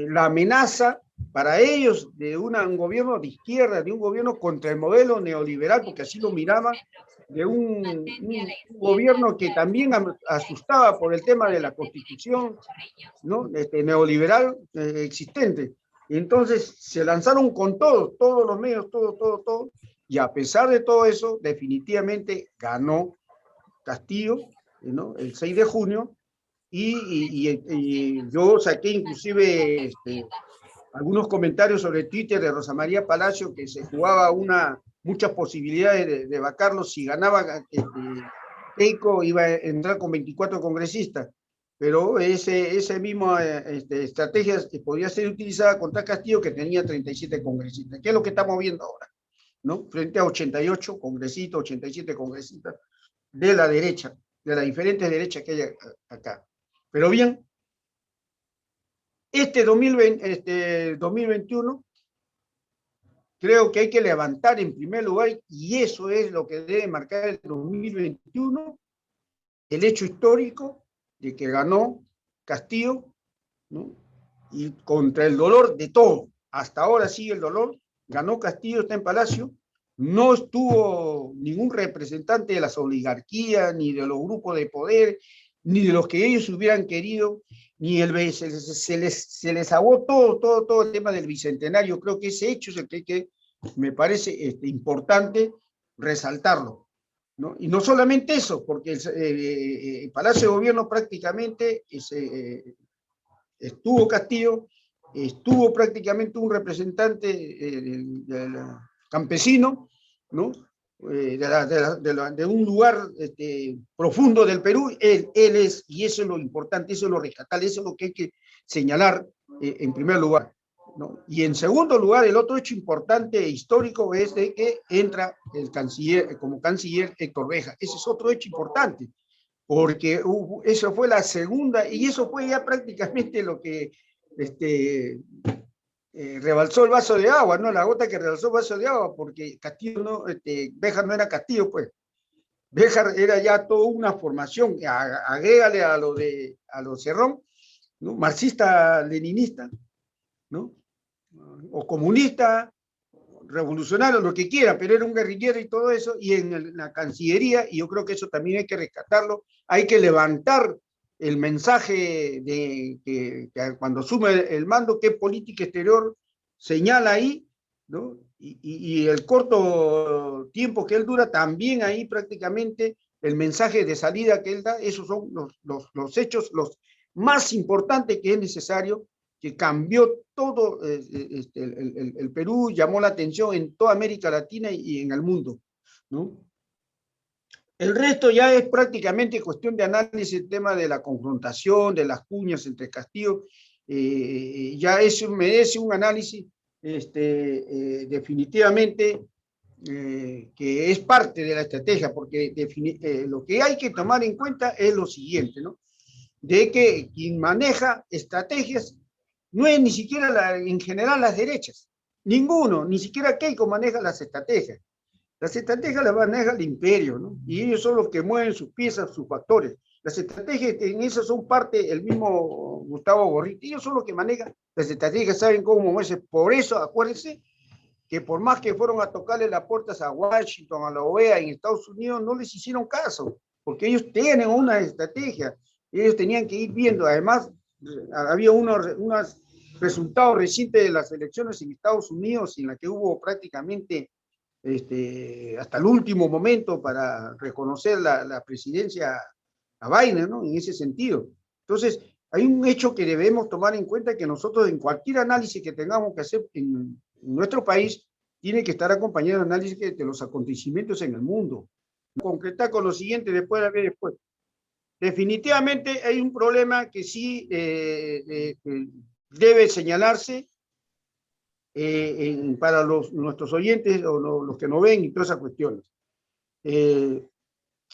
Speaker 7: la amenaza para ellos de un gobierno de izquierda, de un gobierno contra el modelo neoliberal, porque así lo miraban, de un gobierno que también asustaba por el tema de la constitución, ¿no? Neoliberal existente. Entonces se lanzaron con todos los medios, todo, y a pesar de todo eso, definitivamente ganó Castillo, ¿no? El 6 de junio, y yo saqué inclusive algunos comentarios sobre Twitter de Rosa María Palacio, que se jugaba muchas posibilidades de vacarlo. Si ganaba Keiko, iba a entrar con 24 congresistas, pero esa misma estrategia podía ser utilizada contra Castillo, que tenía 37 congresistas, que es lo que estamos viendo ahora, ¿no? Frente a 88 congresistas, 87 congresistas de la derecha, de las diferentes derechas que hay acá. Pero bien, 2021, creo que hay que levantar en primer lugar, y eso es lo que debe marcar el 2021, el hecho histórico de que ganó Castillo, ¿no? Y contra el dolor de todo. Hasta ahora sigue el dolor. Ganó Castillo, está en Palacio. No estuvo ningún representante de las oligarquías, ni de los grupos de poder, ni de los que ellos hubieran querido, ni se les ahogó todo el tema del bicentenario. Creo que ese hecho es el que me parece importante resaltarlo, ¿no? Y no solamente eso, porque el Palacio de Gobierno prácticamente estuvo Castillo, estuvo prácticamente un representante campesino, ¿no? De un lugar profundo del Perú. Él es, y eso es lo importante, eso es lo rescatable, eso es lo que hay que señalar en primer lugar, ¿no? Y en segundo lugar, el otro hecho importante e histórico es de que entra como canciller Héctor Béjar. Ese es otro hecho importante, porque eso fue la segunda, y eso fue ya prácticamente lo que rebalsó el vaso de agua, ¿no? La gota que rebalsó el vaso de agua, porque Castillo Béjar no era Castillo, pues. Béjar era ya toda una formación, agrégale a lo Cerrón, ¿no? Marxista-leninista, ¿no? O comunista, revolucionario, lo que quiera, pero era un guerrillero y todo eso. Y en la Cancillería, y yo creo que eso también hay que rescatarlo, hay que levantar el mensaje de que cuando asume el mando, qué política exterior señala ahí, ¿no? Y el corto tiempo que él dura, también ahí prácticamente el mensaje de salida que él da, esos son los hechos los más importantes que es necesario, que cambió todo el Perú, llamó la atención en toda América Latina y en el mundo, ¿no? El resto ya es prácticamente cuestión de análisis, el tema de la confrontación, de las cuñas entre Castillo, ya eso merece un análisis definitivamente que es parte de la estrategia, porque lo que hay que tomar en cuenta es lo siguiente, ¿no? De que quien maneja estrategias no es ni siquiera en general las derechas, ninguno, ni siquiera Keiko maneja las estrategias. Las estrategias las maneja el imperio, ¿no? Y ellos son los que mueven sus piezas, sus factores. Las estrategias en eso son parte, el mismo Gustavo Gorriti, ellos son los que manejan las estrategias, saben cómo moverse. Por eso, acuérdense, que por más que fueron a tocarle las puertas a Washington, a la OEA en Estados Unidos, no les hicieron caso, porque ellos tienen una estrategia, ellos tenían que ir viendo. Además, había unos resultados recientes de las elecciones en Estados Unidos, en la que hubo prácticamente hasta el último momento para reconocer la presidencia a Biden, ¿no? En ese sentido. Entonces, hay un hecho que debemos tomar en cuenta, que nosotros en cualquier análisis que tengamos que hacer en nuestro país, tiene que estar acompañado de análisis de los acontecimientos en el mundo. Concretar con lo siguiente, después. Definitivamente hay un problema que sí debe señalarse para nuestros oyentes o los que nos ven y todas esas cuestiones.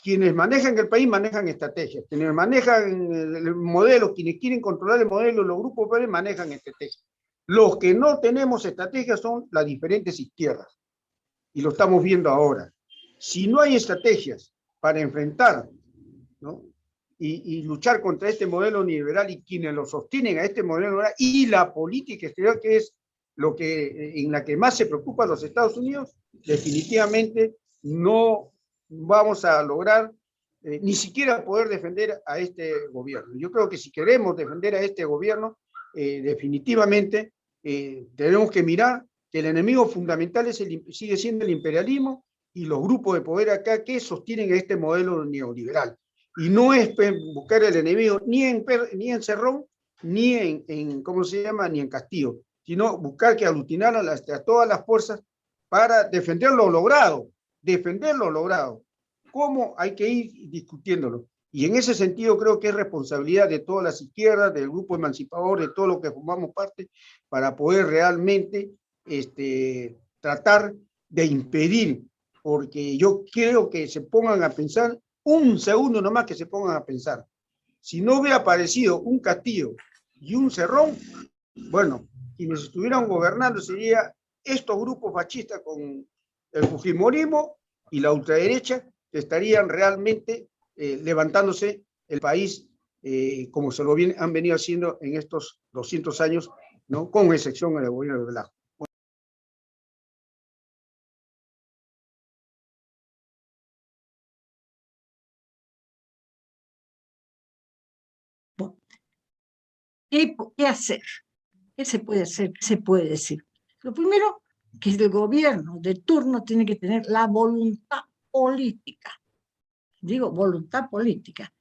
Speaker 7: Quienes manejan el país manejan estrategias, quienes manejan el modelo, quienes quieren controlar el modelo, los grupos manejan estrategias. Los que no tenemos estrategias son las diferentes izquierdas, y lo estamos viendo ahora. Si no hay estrategias para enfrentar, ¿no? y luchar contra este modelo neoliberal y quienes lo sostienen a este modelo neoliberal y la política exterior, que es lo que, en la que más se preocupan los Estados Unidos, definitivamente no vamos a lograr ni siquiera poder defender a este gobierno. Yo creo que si queremos defender a este gobierno, definitivamente tenemos que mirar que el enemigo fundamental sigue siendo el imperialismo y los grupos de poder acá que sostienen este modelo neoliberal. Y no es buscar el enemigo ni en Cerrón, ni en ¿cómo se llama?, ni en Castillo, sino buscar que aglutinaran a todas las fuerzas para defender lo logrado. ¿Cómo? Hay que ir discutiéndolo. Y en ese sentido creo que es responsabilidad de todas las izquierdas, del grupo emancipador, de todo lo que formamos parte, para poder realmente tratar de impedir, porque yo quiero que se pongan a pensar, un segundo nomás que se pongan a pensar. Si no hubiera aparecido un Castillo y un Cerrón, bueno, quienes estuvieran gobernando serían estos grupos fascistas con el fujimorismo y la ultraderecha, que estarían realmente levantándose el país como se lo han venido haciendo en estos 200 años, ¿no? Con excepción del gobierno de Velasco.
Speaker 6: ¿Qué hacer? ¿Qué se puede hacer? ¿Qué se puede decir? Lo primero, que el gobierno de turno tiene que tener la voluntad política, digo voluntad política,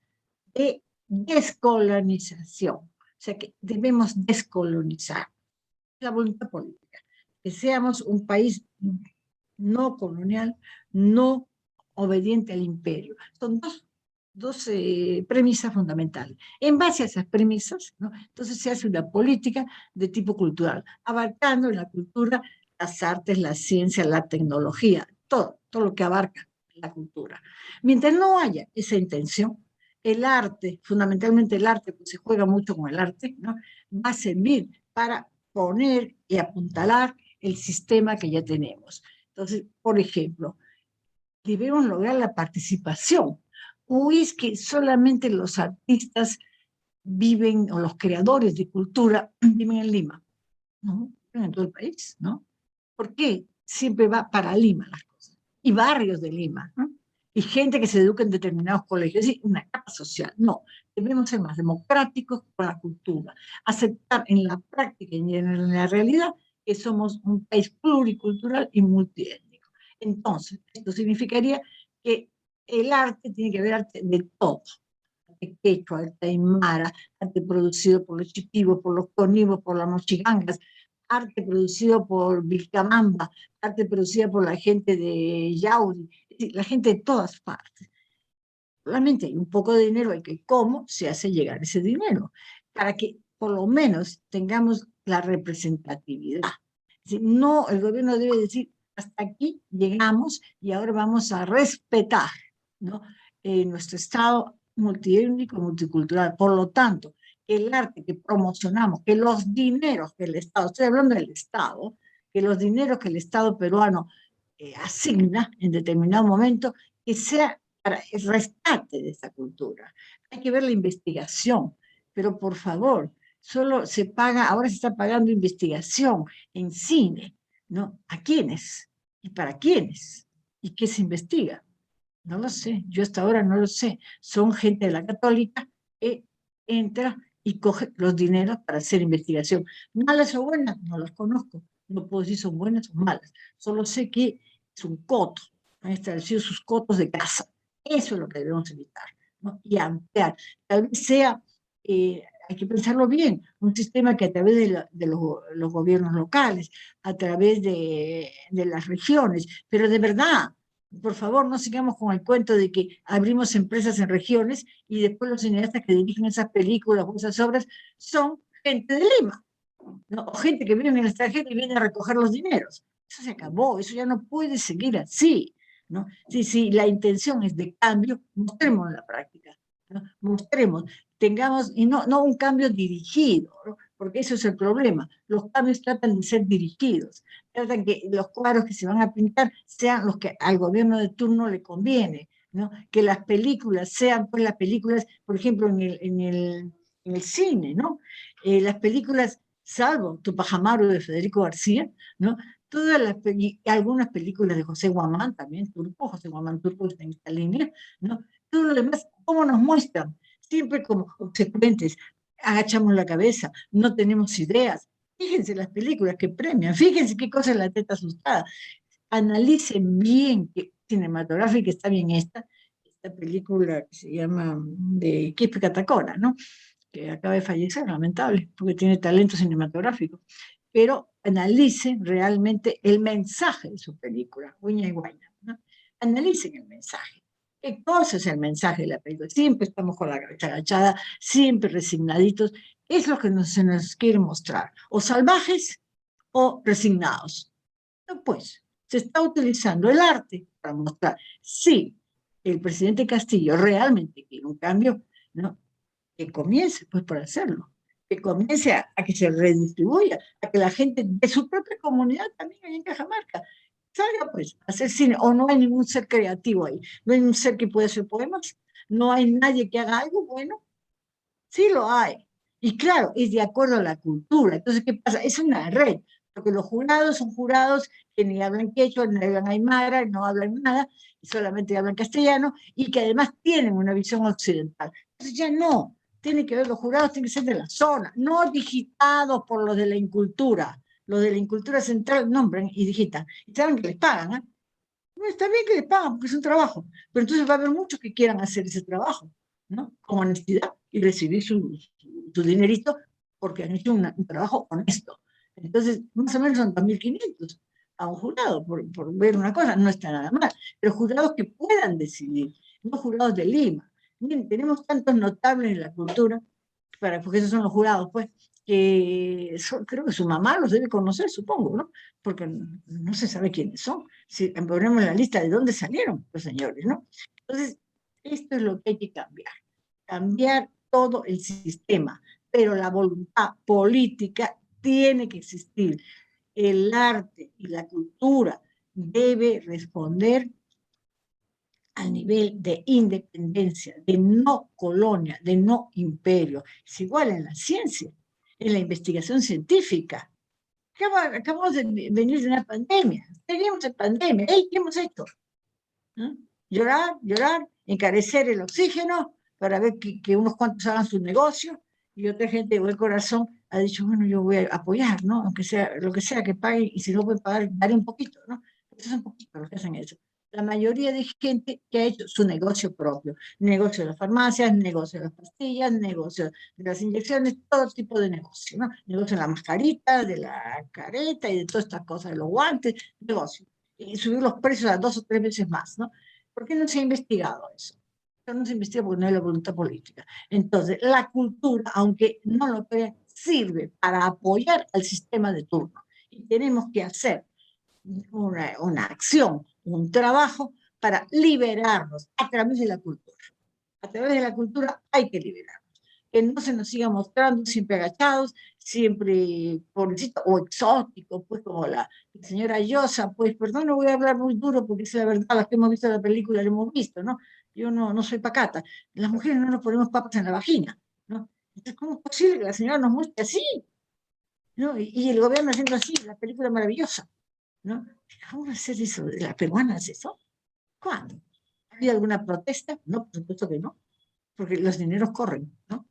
Speaker 6: de descolonización. O sea que debemos descolonizar la voluntad política, que seamos un país no colonial, no obediente al imperio. Son dos premisas fundamentales. En base a esas premisas, ¿no?, entonces se hace una política de tipo cultural, abarcando en la cultura las artes, la ciencia, la tecnología, todo lo que abarca la cultura. Mientras no haya esa intención, el arte, fundamentalmente el arte, pues se juega mucho con el arte, ¿no?, va a servir para poner y apuntalar el sistema que ya tenemos. Entonces, por ejemplo, debemos lograr la participación. ¿O es que solamente los artistas viven, o los creadores de cultura viven en Lima? No, viven en todo el país, ¿no? ¿Por qué siempre va para Lima las cosas? Y barrios de Lima, ¿no? Y gente que se educa en determinados colegios, es decir, una capa social. No, debemos ser más democráticos con la cultura, aceptar en la práctica y en la realidad que somos un país pluricultural y multiétnico. Entonces, esto significaría que el arte tiene que haber arte de todo. Arte quechua, arte aymara, arte producido por los chiquivos, por los conivos, por las mochigangas, arte producido por Vilcabamba, arte producido por la gente de Yauri, es decir, la gente de todas partes. Solamente hay un poco de dinero, hay que cómo se hace llegar ese dinero, para que por lo menos tengamos la representatividad. Es decir, no, el gobierno debe decir, hasta aquí llegamos y ahora vamos a respetar, ¿no? Nuestro Estado multiétnico, multicultural. Por lo tanto, el arte que promocionamos, que los dineros que el Estado, estoy hablando del Estado, que los dineros que el Estado peruano asigna en determinado momento, que sea para el rescate de esa cultura. Hay que ver la investigación, pero por favor, solo se paga, ahora se está pagando investigación en cine, ¿no? ¿A quiénes? ¿Y para quiénes? ¿Y qué se investiga? No lo sé, yo hasta ahora no lo sé. Son gente de la Católica que entra y coge los dineros para hacer investigación. ¿Malas o buenas? No las conozco. No puedo decir son buenas o malas. Solo sé que es un coto. Han establecido sus cotos de casa. Eso es lo que debemos evitar, ¿no? Y ampliar. Tal vez sea, hay que pensarlo bien, un sistema que a través de los gobiernos locales, a través de las regiones, pero de verdad, por favor, no sigamos con el cuento de que abrimos empresas en regiones y después los cineastas que dirigen esas películas o esas obras son gente de Lima, ¿no? O gente que vive en el extranjero y viene a recoger los dineros. Eso se acabó, eso ya no puede seguir así, ¿no? Si la intención es de cambio, mostremos en la práctica, ¿no? Mostremos, tengamos, y no un cambio dirigido, ¿no? Porque eso es el problema. Los cambios tratan de ser dirigidos, tratan que los cuadros que se van a pintar sean los que al gobierno de turno le conviene, ¿no? Que las películas sean, pues las películas, por ejemplo, en el cine, ¿no? Las películas, salvo Tupac Amaru de Federico García, ¿no? Todas algunas películas de José Guamán, también turco, José Guamán turco está en esta línea, ¿no? Todo lo demás, ¿cómo nos muestran? Siempre como consecuentes, agachamos la cabeza, no tenemos ideas. Fíjense las películas que premian, fíjense qué cosa es la teta asustada. Analicen bien, que cinematográfica está bien esta película que se llama de Kipe Catacora, ¿no? Que acaba de fallecer, lamentable, porque tiene talento cinematográfico, pero analicen realmente el mensaje de su película, Uña y Guayna, ¿no? Analicen el mensaje. ¿Qué cosa es el mensaje de la película? Siempre estamos con la cabeza agachada, siempre resignaditos. Es lo que se nos quiere mostrar, o salvajes o resignados. No, pues, se está utilizando el arte para mostrar, sí, el presidente Castillo realmente quiere un cambio, ¿no? Que comience pues por hacerlo, que comience a que se redistribuya, a que la gente de su propia comunidad también allá en Cajamarca salga pues a hacer cine, o no hay ningún ser creativo ahí, no hay un ser que pueda hacer poemas, no hay nadie que haga algo bueno, sí lo hay, y claro, es de acuerdo a la cultura. Entonces, ¿qué pasa? Es una red, porque los jurados son jurados que ni hablan quechua, ni hablan aymara, no hablan nada, solamente hablan castellano, y que además tienen una visión occidental. Entonces ya no, tienen que ver, los jurados tienen que ser de la zona, no digitados por los de la incultura. Los de la incultura central nombran y digitan, y saben que les pagan, ¿eh? No, está bien que les pagan porque es un trabajo, pero entonces va a haber muchos que quieran hacer ese trabajo, ¿no? Con honestidad y recibir su dinerito porque han hecho un trabajo honesto. Entonces, más o menos son 2.500 a un jurado por ver una cosa, no está nada mal, pero jurados que puedan decidir, no jurados de Lima. Miren, tenemos tantos notables en la cultura, porque esos son los jurados, pues, que creo que su mamá los debe conocer, supongo, ¿no? Porque no se sabe quiénes son. Si ponemos la lista de dónde salieron los señores, ¿no? Entonces, esto es lo que hay que cambiar todo el sistema, pero la voluntad política tiene que existir. El arte y la cultura debe responder al nivel de independencia, de no colonia, de no imperio. Es igual en la ciencia, en la investigación científica. Acabamos de venir de una pandemia, seguimos en pandemia. ¿Qué hemos hecho? ¿No? Llorar, encarecer el oxígeno para ver que unos cuantos hagan su negocio, y otra gente de buen corazón ha dicho, bueno, yo voy a apoyar, ¿no? Aunque sea lo que sea que paguen, y si no pueden pagar, daré un poquito, ¿no? Eso es un poquito lo que hacen eso. la mayoría de gente que ha hecho su negocio propio, negocio de las farmacias, negocio de las pastillas, negocio de las inyecciones, todo tipo de negocio, ¿no? Negocio de la mascarita, de la careta y de todas estas cosas, de los guantes, negocio. Y subir los precios a 2 o 3 veces más, ¿no? ¿Por qué no se ha investigado eso? No se investiga porque no hay la voluntad política. Entonces, la cultura, aunque no lo crea, sirve para apoyar al sistema de turno. Y tenemos que hacer una acción, un trabajo para liberarnos a través de la cultura. A través de la cultura hay que liberarnos. Que no se nos siga mostrando siempre agachados, siempre pobrecito o exótico, pues como la señora Llosa, pues perdón, no voy a hablar muy duro porque es la verdad, las que hemos visto la película la hemos visto, ¿no? Yo no soy pacata. Las mujeres no nos ponemos papas en la vagina, ¿no? Entonces, ¿cómo es posible que la señora nos muestre así? ¿No? Y el gobierno haciendo así, la película maravillosa, ¿no? ¿Cómo va a hacer eso? ¿La peruana hace eso? ¿Cuándo? ¿Ha habido alguna protesta? No, por supuesto que no, porque los dineros corren, ¿no?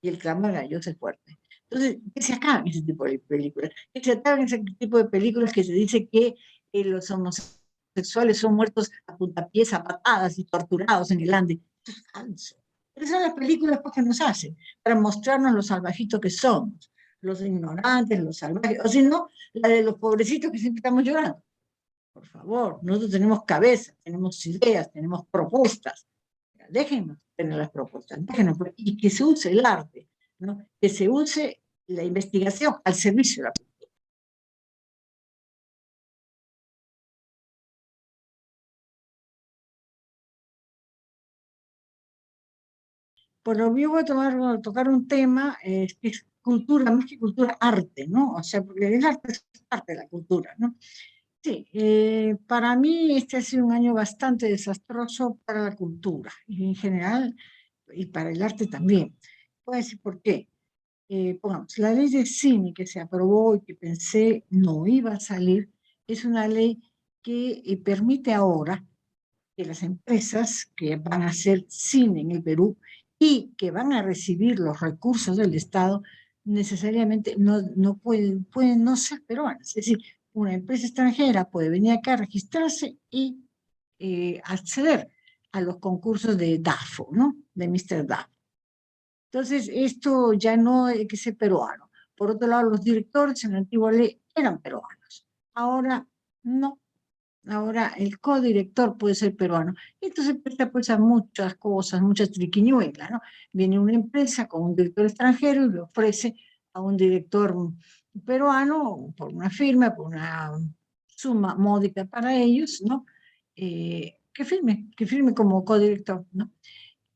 Speaker 6: Y el clamor galloso es fuerte. Entonces, que se acaben ese tipo de películas, que se acaben ese tipo de películas que se dice que los homosexuales son muertos a puntapiés, a patadas y torturados en el Ande. Eso es falso. Pero son las películas que nos hacen, para mostrarnos los salvajitos que somos, los ignorantes, los salvajes, o si no, la de los pobrecitos que siempre estamos llorando. Por favor, nosotros tenemos cabeza, tenemos ideas, tenemos propuestas. Déjenos tener las propuestas, déjenos, y que se use el arte, ¿no? Que se use la investigación al servicio de la cultura. Bueno, yo voy a tocar un tema que es cultura, más que cultura, arte, ¿no? O sea, porque el arte es parte de la cultura, ¿no? Sí, para mí este ha sido un año bastante desastroso para la cultura y en general, y para el arte también. Voy a decir por qué. Pongamos, la ley de cine que se aprobó y que pensé no iba a salir, es una ley que permite ahora que las empresas que van a hacer cine en el Perú y que van a recibir los recursos del Estado, necesariamente no pueden no ser peruanas. Es decir, una empresa extranjera puede venir acá a registrarse y acceder a los concursos de DAFO, ¿no? De Mr. DAFO. Entonces, esto ya no hay que ser peruano. Por otro lado, los directores en la antigua ley eran peruanos. Ahora no. Ahora el codirector puede ser peruano. Entonces presta pues a muchas cosas, muchas triquiñuelas, ¿no? Viene una empresa con un director extranjero y le ofrece a un director peruano por una firma, por una suma módica para ellos, ¿no? Que firme como codirector, ¿no?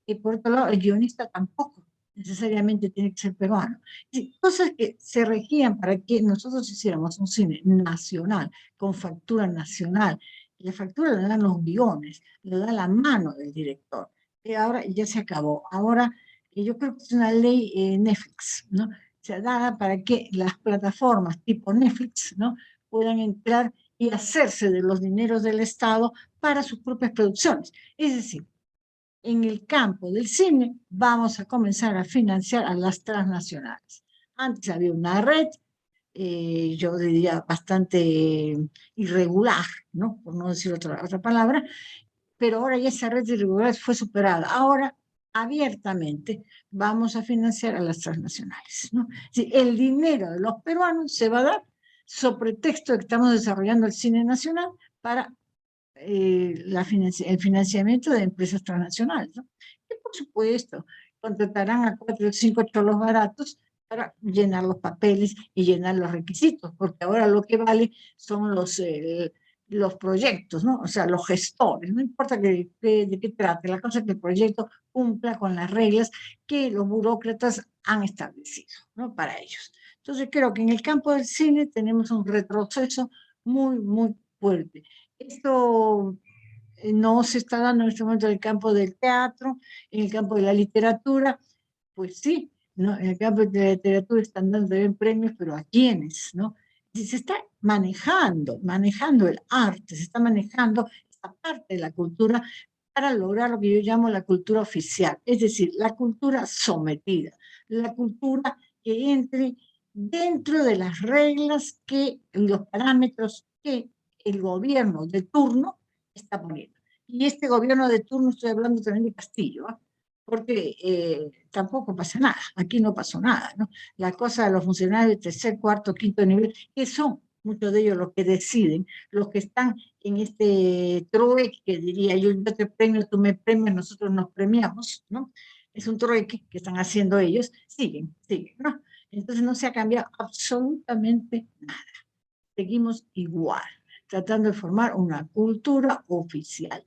Speaker 6: Y por otro lado, el guionista tampoco necesariamente tiene que ser peruano. Y cosas que se regían para que nosotros hiciéramos un cine nacional, con factura nacional. La factura la dan los guiones, la da la mano del director. Y ahora ya se acabó. Ahora, yo creo que es una ley Netflix, ¿no? Se da para que las plataformas tipo Netflix, ¿no? Puedan entrar y hacerse de los dineros del Estado para sus propias producciones. Es decir, en el campo del cine vamos a comenzar a financiar a las transnacionales. Antes había una red, yo diría bastante irregular, ¿no? Por no decir otra palabra, pero ahora ya esa red irregular fue superada. Ahora, abiertamente, vamos a financiar a las transnacionales, ¿no? Sí, el dinero de los peruanos se va a dar sobre pretexto de que estamos desarrollando el cine nacional para el financiamiento de empresas transnacionales, ¿no? Y por supuesto, contratarán a 4 o 5 cholos baratos para llenar los papeles y llenar los requisitos, porque ahora lo que vale son los proyectos, ¿no? O sea, los gestores, no importa de qué trate, la cosa es que el proyecto cumpla con las reglas que los burócratas han establecido, ¿no? Para ellos. Entonces creo que en el campo del cine tenemos un retroceso muy fuerte. Esto no se está dando en este momento en el campo del teatro, en el campo de la literatura, pues sí, ¿no? En el campo de la literatura están dando también premios, pero ¿a quiénes, no? Y se está manejando el arte, se está manejando esta parte de la cultura para lograr lo que yo llamo la cultura oficial, es decir, la cultura sometida, la cultura que entre dentro de las reglas que, los parámetros que el gobierno de turno está poniendo. Y este gobierno de turno, estoy hablando también de Castillo, ¿eh? Porque tampoco pasa nada, aquí no pasó nada, ¿no? La cosa de los funcionarios de tercer, cuarto, quinto nivel, que son muchos de ellos los que deciden, los que están en este trueque, que diría yo te premio, tú me premias, nosotros nos premiamos, ¿no? Es un trueque que están haciendo ellos, siguen, ¿no? Entonces no se ha cambiado absolutamente nada. Seguimos igual, tratando de formar una cultura oficial.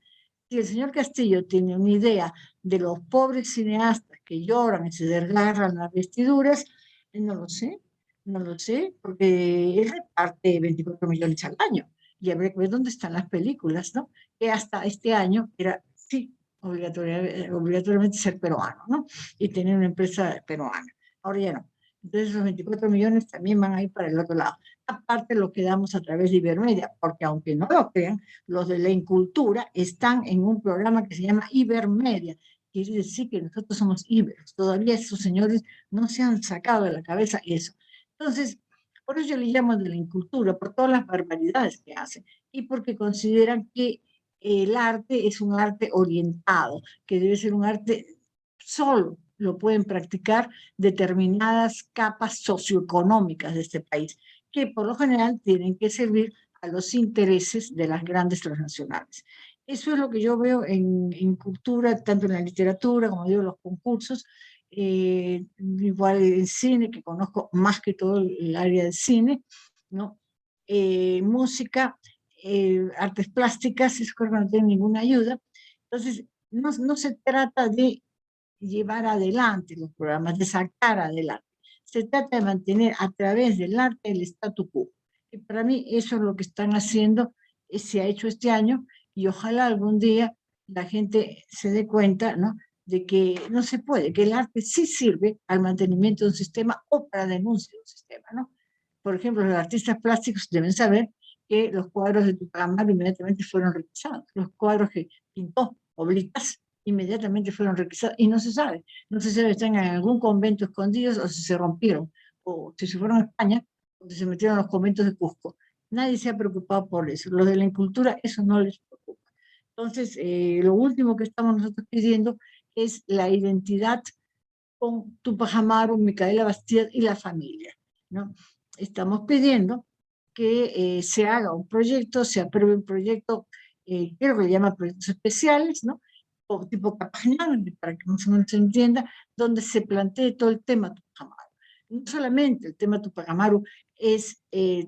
Speaker 6: Si el señor Castillo tiene una idea de los pobres cineastas que lloran y se desgarran las vestiduras, no lo sé, porque él reparte 24 millones al año. Y habría que ver dónde están las películas, ¿no? Que hasta este año era, sí, obligatoriamente ser peruano, ¿no? Y tener una empresa peruana. Ahora ya no. Entonces esos 24 millones también van a ir para el otro lado. Aparte lo que damos a través de Ibermedia, porque aunque no lo crean, los de la Incultura están en un programa que se llama Ibermedia. Quiere decir que nosotros somos Iberos. Todavía esos señores no se han sacado de la cabeza eso. Entonces, por eso yo le llamo de la Incultura, por todas las barbaridades que hacen y porque consideran que el arte es un arte orientado, que debe ser un arte solo lo pueden practicar determinadas capas socioeconómicas de este país, que por lo general tienen que servir a los intereses de las grandes transnacionales. Eso es lo que yo veo en cultura, tanto en la literatura como digo, los concursos, igual en cine, que conozco más que todo el área del cine, ¿no? Música, artes plásticas, eso creo que no tiene ninguna ayuda. Entonces, no se trata de llevar adelante los programas, de sacar adelante. Se trata de mantener a través del arte el statu quo. Y para mí eso es lo que están haciendo, se ha hecho este año, y ojalá algún día la gente se dé cuenta, ¿no?, de que no se puede, que el arte sí sirve al mantenimiento de un sistema o para denuncia de un sistema, ¿no? Por ejemplo, los artistas plásticos deben saber que los cuadros de Tupac inmediatamente fueron requisados. Los cuadros que pintó Oblitas inmediatamente fueron requisados y no se sabe si están en algún convento escondidos o si se rompieron, o si se fueron a España, o si se metieron en los conventos de Cusco. Nadie se ha preocupado por eso. Los de la Incultura, eso no les preocupa. Entonces, lo último que estamos nosotros pidiendo es la identidad con Tupac Amaru, Micaela Bastida y la familia, ¿no? Estamos pidiendo que se haga un proyecto, se apruebe un proyecto, creo que le llaman proyectos especiales, ¿no?, o tipo Cartagena, para que más o menos se entienda, donde se plantee todo el tema Tupac Amaru. No solamente el tema Tupac Amaru es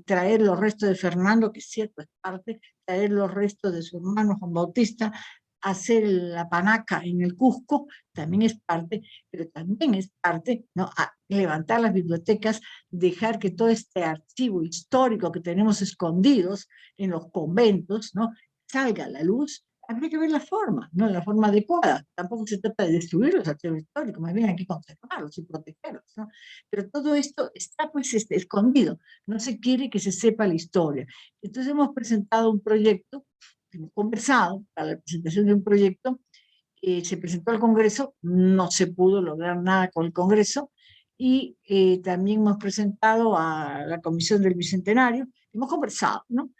Speaker 6: traer los restos de Fernando, que es cierto, es parte, traer los restos de su hermano Juan Bautista, hacer la panaca en el Cusco, también es parte, pero también es parte, ¿no?, a levantar las bibliotecas, dejar que todo este archivo histórico que tenemos escondidos en los conventos, ¿no?, salga a la luz. Habría que ver la forma, ¿no?, la forma adecuada. Tampoco se trata de destruir los archivos históricos, más bien hay que conservarlos y protegerlos, ¿no? Pero todo esto está pues escondido, no se quiere que se sepa la historia. Entonces hemos presentado un proyecto, hemos conversado para la presentación de un proyecto, se presentó al Congreso, no se pudo lograr nada con el Congreso, y también hemos presentado a la Comisión del Bicentenario, hemos conversado, ¿no?,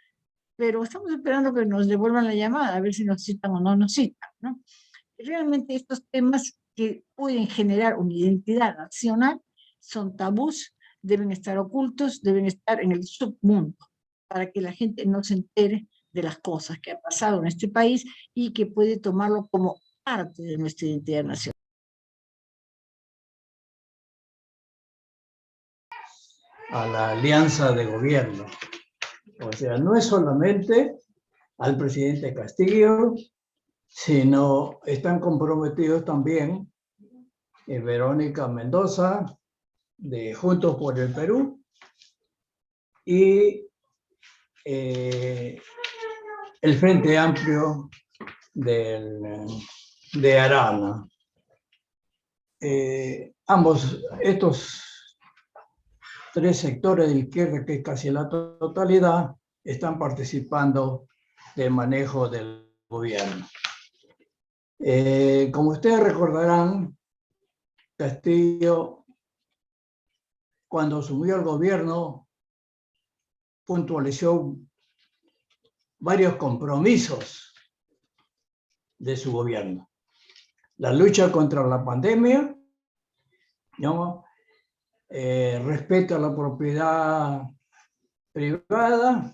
Speaker 6: pero estamos esperando que nos devuelvan la llamada, a ver si nos citan o no nos citan, ¿no? Y realmente estos temas que pueden generar una identidad nacional son tabús, deben estar ocultos, deben estar en el submundo, para que la gente no se entere de las cosas que ha pasado en este país y que puede tomarlo como parte de nuestra identidad nacional.
Speaker 2: A la alianza de gobierno. O sea, no es solamente al presidente Castillo, sino están comprometidos también Verónica Mendoza, de Juntos por el Perú, y el Frente Amplio de Arana. Ambos, estos tres sectores de izquierda, que es casi la totalidad, están participando del manejo del gobierno. Como ustedes recordarán, Castillo, cuando asumió el gobierno, puntualizó varios compromisos de su gobierno. La lucha contra la pandemia, ¿no? Respeto a la propiedad privada,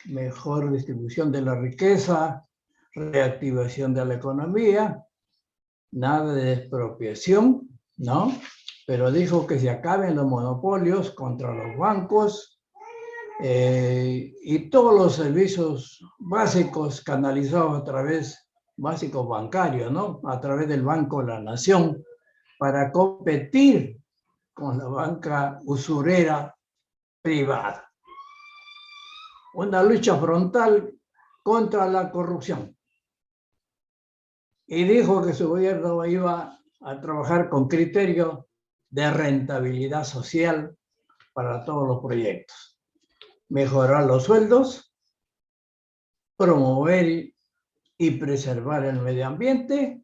Speaker 2: mejor distribución de la riqueza, reactivación de la economía, nada de expropiación, ¿no? Pero dijo que se acaben los monopolios contra los bancos y todos los servicios básicos canalizados a través, básicos bancarios, ¿no? A través del Banco de la Nación, para competir con la banca usurera privada. Una lucha frontal contra la corrupción. Y dijo que su gobierno iba a trabajar con criterio de rentabilidad social para todos los proyectos. Mejorar los sueldos, promover y preservar el medio ambiente,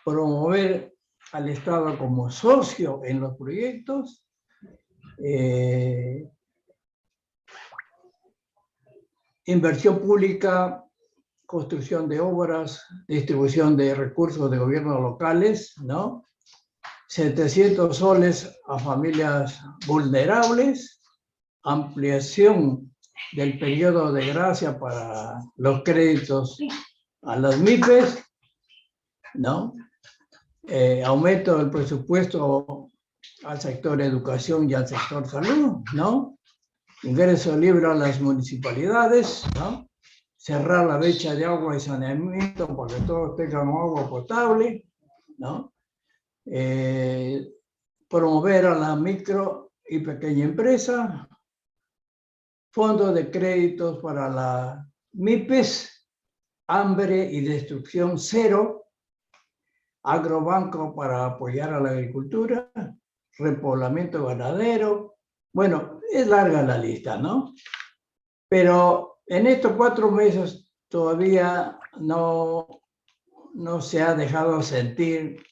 Speaker 2: promover al Estado como socio en los proyectos, inversión pública, construcción de obras, distribución de recursos de gobiernos locales, ¿no? 700 soles a familias vulnerables, ampliación del periodo de gracia para los créditos a las MIPES, ¿no? Aumento del presupuesto al sector educación y al sector salud, ¿no? Ingreso libre a las municipalidades, ¿no? Cerrar la brecha de agua y saneamiento para que todos tengan agua potable, ¿no? Promover a la micro y pequeña empresa, fondos de créditos para la MIPES, hambre y destrucción cero, agrobanco para apoyar a la agricultura, repoblamiento ganadero. Bueno, es larga la lista, ¿no? Pero en estos 4 meses todavía no se ha dejado sentir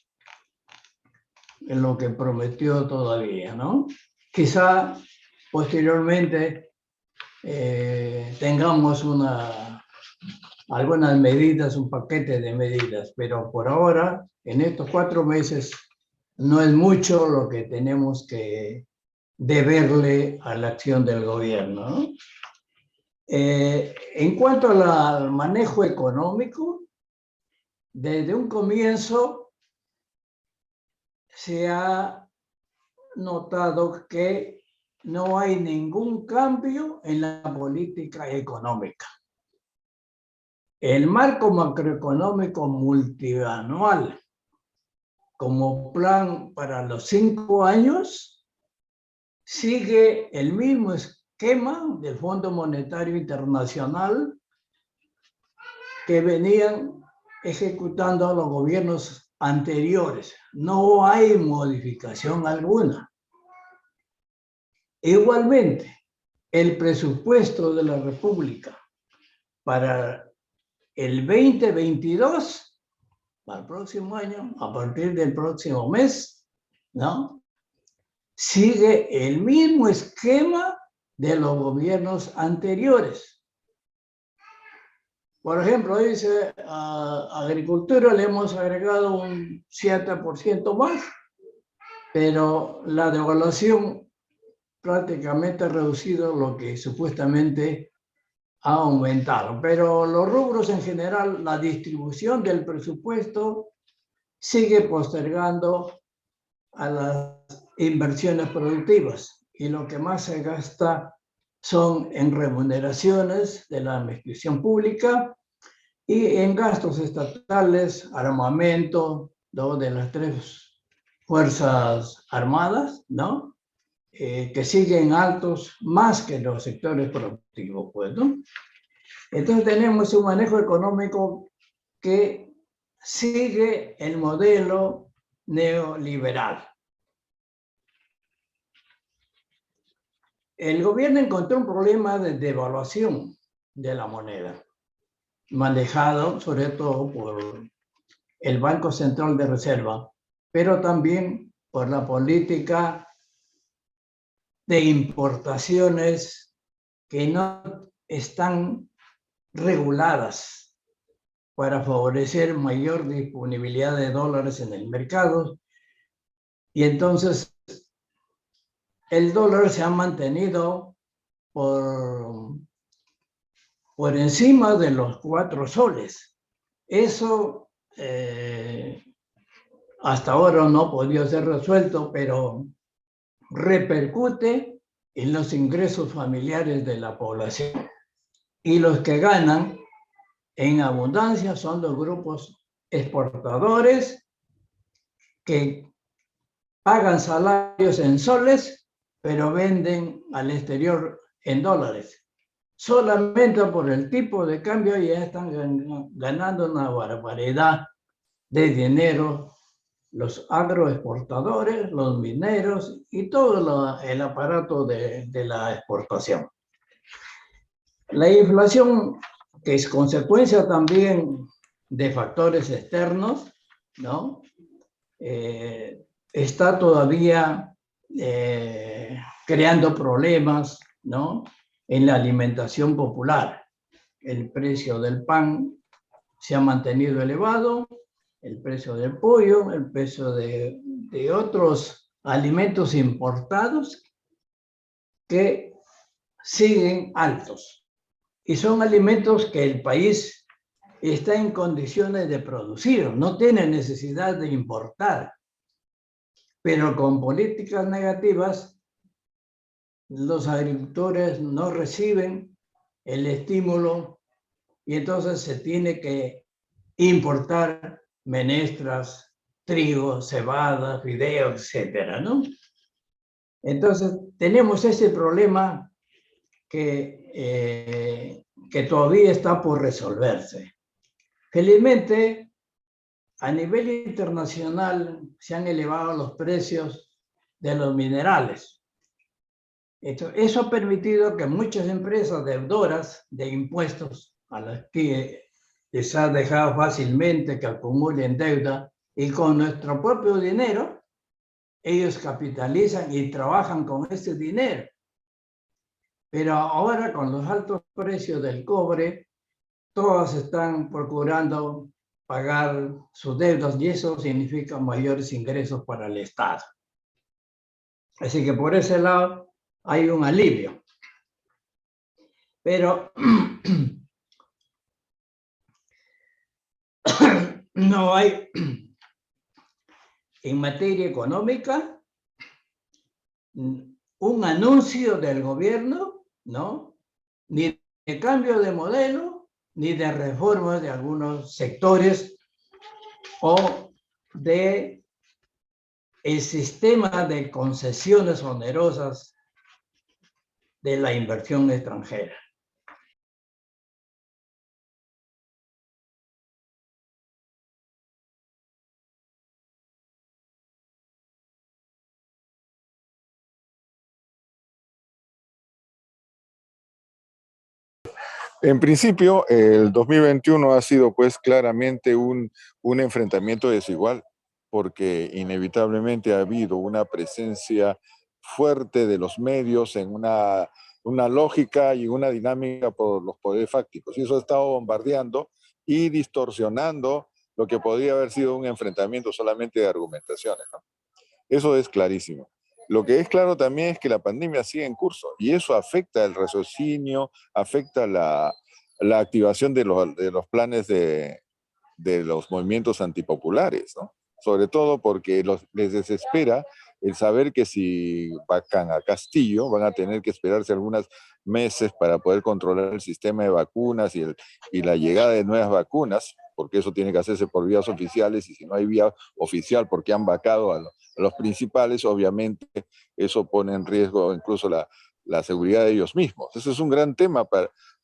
Speaker 2: en lo que prometió todavía, ¿no? Quizá posteriormente tengamos algunas medidas, un paquete de medidas, pero por ahora, en estos 4 meses, no es mucho lo que tenemos que deberle a la acción del gobierno, ¿no? En cuanto al manejo económico, desde un comienzo se ha notado que no hay ningún cambio en la política económica. El marco macroeconómico multianual como plan para los 5 años sigue el mismo esquema del Fondo Monetario Internacional que venían ejecutando los gobiernos anteriores. No hay modificación alguna. Igualmente, el presupuesto de la República para el 2022, para el próximo año, a partir del próximo mes, ¿no? Sigue el mismo esquema de los gobiernos anteriores. Por ejemplo, dice, a agricultura le hemos agregado un 7% más, pero la devaluación prácticamente ha reducido lo que supuestamente ha aumentado. Pero los rubros en general, la distribución del presupuesto sigue postergando a las inversiones productivas y lo que más se gasta son en remuneraciones de la administración pública y en gastos estatales, armamento, ¿no? De las 3 fuerzas armadas, ¿no? Que siguen altos más que los sectores productivos, pues, ¿no? Entonces tenemos un manejo económico que sigue el modelo neoliberal. El gobierno encontró un problema de devaluación de la moneda, manejado sobre todo por el Banco Central de Reserva, pero también por la política de importaciones que no están reguladas para favorecer mayor disponibilidad de dólares en el mercado. Y entonces el dólar se ha mantenido por encima de los 4 soles. Eso hasta ahora no ha podido ser resuelto, pero repercute en los ingresos familiares de la población. Y los que ganan en abundancia son los grupos exportadores que pagan salarios en soles, pero venden al exterior en dólares. Solamente por el tipo de cambio ya están ganando una barbaridad de dinero los agroexportadores, los mineros y todo el aparato de la exportación. La inflación, que es consecuencia también de factores externos, ¿no? Está todavía creando problemas, ¿no? En la alimentación popular. El precio del pan se ha mantenido elevado, el precio del pollo, el precio de otros alimentos importados que siguen altos. Y son alimentos que el país está en condiciones de producir, no tiene necesidad de importar. Pero con políticas negativas, los agricultores no reciben el estímulo y entonces se tiene que importar menestras, trigo, cebada, fideos, etcétera, ¿no? Entonces, tenemos ese problema que todavía está por resolverse. Felizmente, a nivel internacional se han elevado los precios de los minerales. Eso ha permitido que muchas empresas deudoras de impuestos a las que les ha dejado fácilmente que acumulen deuda y con nuestro propio dinero, ellos capitalizan y trabajan con ese dinero. Pero ahora con los altos precios del cobre, todas están procurando pagar sus deudas y eso significa mayores ingresos para el Estado. Así que por ese lado hay un alivio. Pero no hay, en materia económica, un anuncio del gobierno, ¿no? Ni de cambio de modelo, ni de reforma de algunos sectores o de el sistema de concesiones onerosas de la inversión extranjera.
Speaker 8: En principio, el 2021 ha sido pues claramente un enfrentamiento desigual, porque inevitablemente ha habido una presencia fuerte de los medios en una lógica y una dinámica por los poderes fácticos. Y eso ha estado bombardeando y distorsionando lo que podría haber sido un enfrentamiento solamente de argumentaciones, ¿no? Eso es clarísimo. Lo que es claro también es que la pandemia sigue en curso y eso afecta el raciocinio, afecta la activación de los planes de los movimientos antipopulares, ¿no? Sobre todo porque les desespera el saber que si vacan a Castillo van a tener que esperarse algunos meses para poder controlar el sistema de vacunas y la llegada de nuevas vacunas, porque eso tiene que hacerse por vías oficiales y si no hay vía oficial porque han vacado a los principales, obviamente eso pone en riesgo incluso la seguridad de ellos mismos. Ese es un gran tema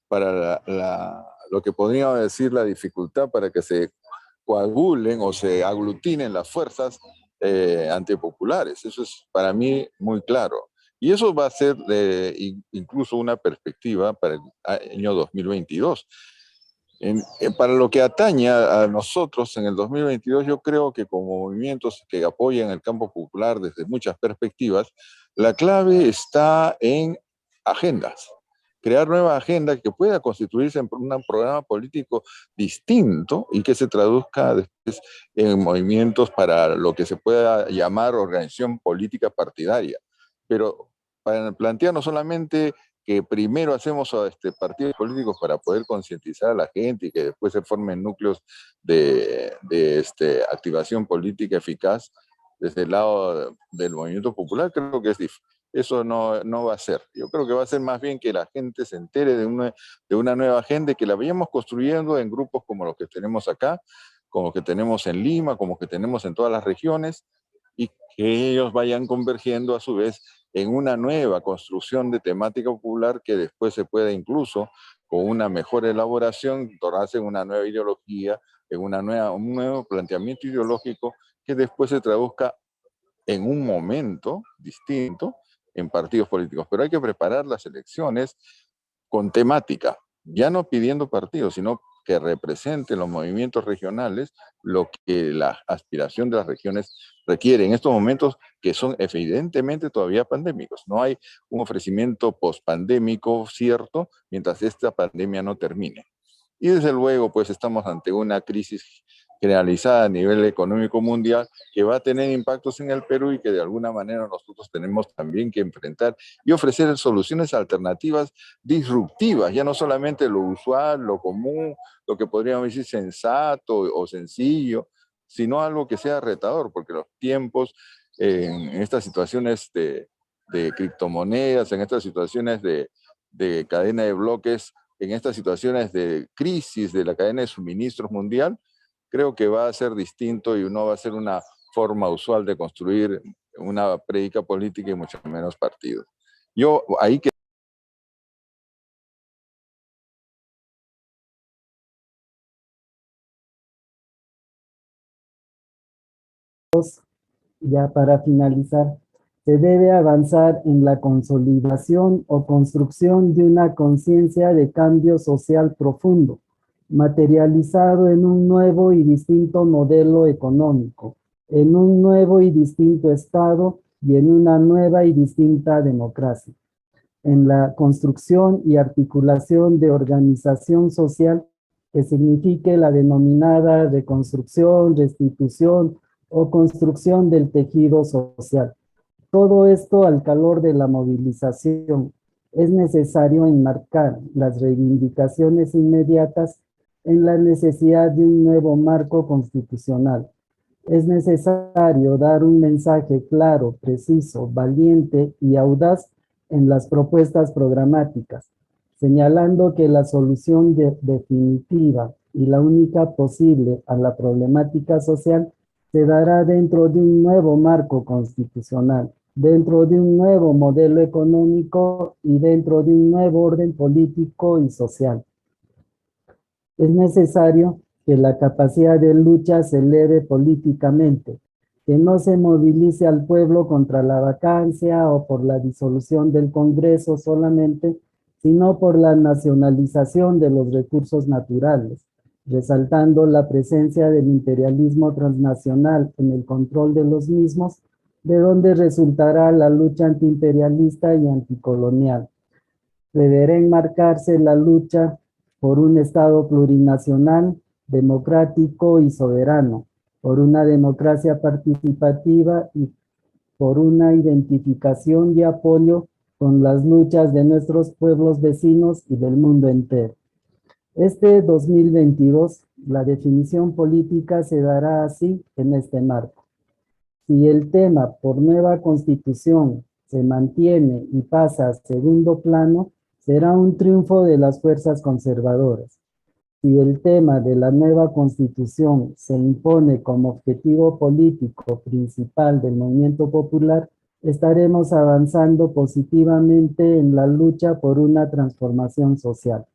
Speaker 8: para lo que podríamos decir la dificultad para que se coagulen o se aglutinen las fuerzas antipopulares. Eso es para mí muy claro. Y eso va a ser incluso una perspectiva para el año 2022. Para lo que atañe a nosotros en el 2022, yo creo que como movimientos que apoyan el campo popular desde muchas perspectivas, la clave está en agendas. crear nueva agenda que pueda constituirse en un programa político distinto y que se traduzca después en movimientos para lo que se pueda llamar organización política partidaria. Pero para plantear no solamente que primero hacemos partidos políticos para poder concientizar a la gente y que después se formen núcleos de activación política eficaz desde el lado del movimiento popular, creo que es difícil. Eso no va a ser. Yo creo que va a ser más bien que la gente se entere de una nueva agenda y que la vayamos construyendo en grupos como los que tenemos acá, como los que tenemos en Lima, como los que tenemos en todas las regiones, y que ellos vayan convergiendo a su vez en una nueva construcción de temática popular que después se pueda incluso, con una mejor elaboración, tornarse en una nueva ideología, en un nuevo planteamiento ideológico que después se traduzca en un momento distinto en partidos políticos. Pero hay que preparar las elecciones con temática, ya no pidiendo partidos, sino que representen los movimientos regionales lo que la aspiración de las regiones requiere en estos momentos que son evidentemente todavía pandémicos. No hay un ofrecimiento pospandémico cierto mientras esta pandemia no termine. Y desde luego, pues estamos ante una crisis generalizada a nivel económico mundial que va a tener impactos en el Perú y que de alguna manera nosotros tenemos también que enfrentar y ofrecer soluciones alternativas disruptivas, ya no solamente lo usual, lo común, lo que podríamos decir sensato o sencillo, sino algo que sea retador, porque los tiempos en estas situaciones de criptomonedas, en estas situaciones de cadena de bloques, en estas situaciones de crisis de la cadena de suministros mundial, creo que va a ser distinto y no va a ser una forma usual de construir una prédica política y mucho menos partidos. Yo ahí que
Speaker 3: ya para finalizar, se debe avanzar en la consolidación o construcción de una conciencia de cambio social profundo, materializado en un nuevo y distinto modelo económico, en un nuevo y distinto Estado y en una nueva y distinta democracia. En la construcción y articulación de organización social que signifique la denominada reconstrucción, restitución o construcción del tejido social. Todo esto al calor de la movilización. Es necesario enmarcar las reivindicaciones inmediatas en la necesidad de un nuevo marco constitucional. Es necesario dar un mensaje claro, preciso, valiente y audaz en las propuestas programáticas, señalando que la solución definitiva y la única posible a la problemática social se dará dentro de un nuevo marco constitucional, dentro de un nuevo modelo económico y dentro de un nuevo orden político y social. Es necesario que la capacidad de lucha se eleve políticamente, que no se movilice al pueblo contra la vacancia o por la disolución del Congreso solamente, sino por la nacionalización de los recursos naturales, resaltando la presencia del imperialismo transnacional en el control de los mismos, de donde resultará la lucha antiimperialista y anticolonial. Deberá enmarcarse la lucha por un Estado plurinacional, democrático y soberano, por una democracia participativa y por una identificación y apoyo con las luchas de nuestros pueblos vecinos y del mundo entero. Este 2022, la definición política se dará así en este marco. Si el tema por nueva constitución se mantiene y pasa a segundo plano, será un triunfo de las fuerzas conservadoras. Si el tema de la nueva constitución se impone como objetivo político principal del movimiento popular, estaremos avanzando positivamente en la lucha por una transformación social.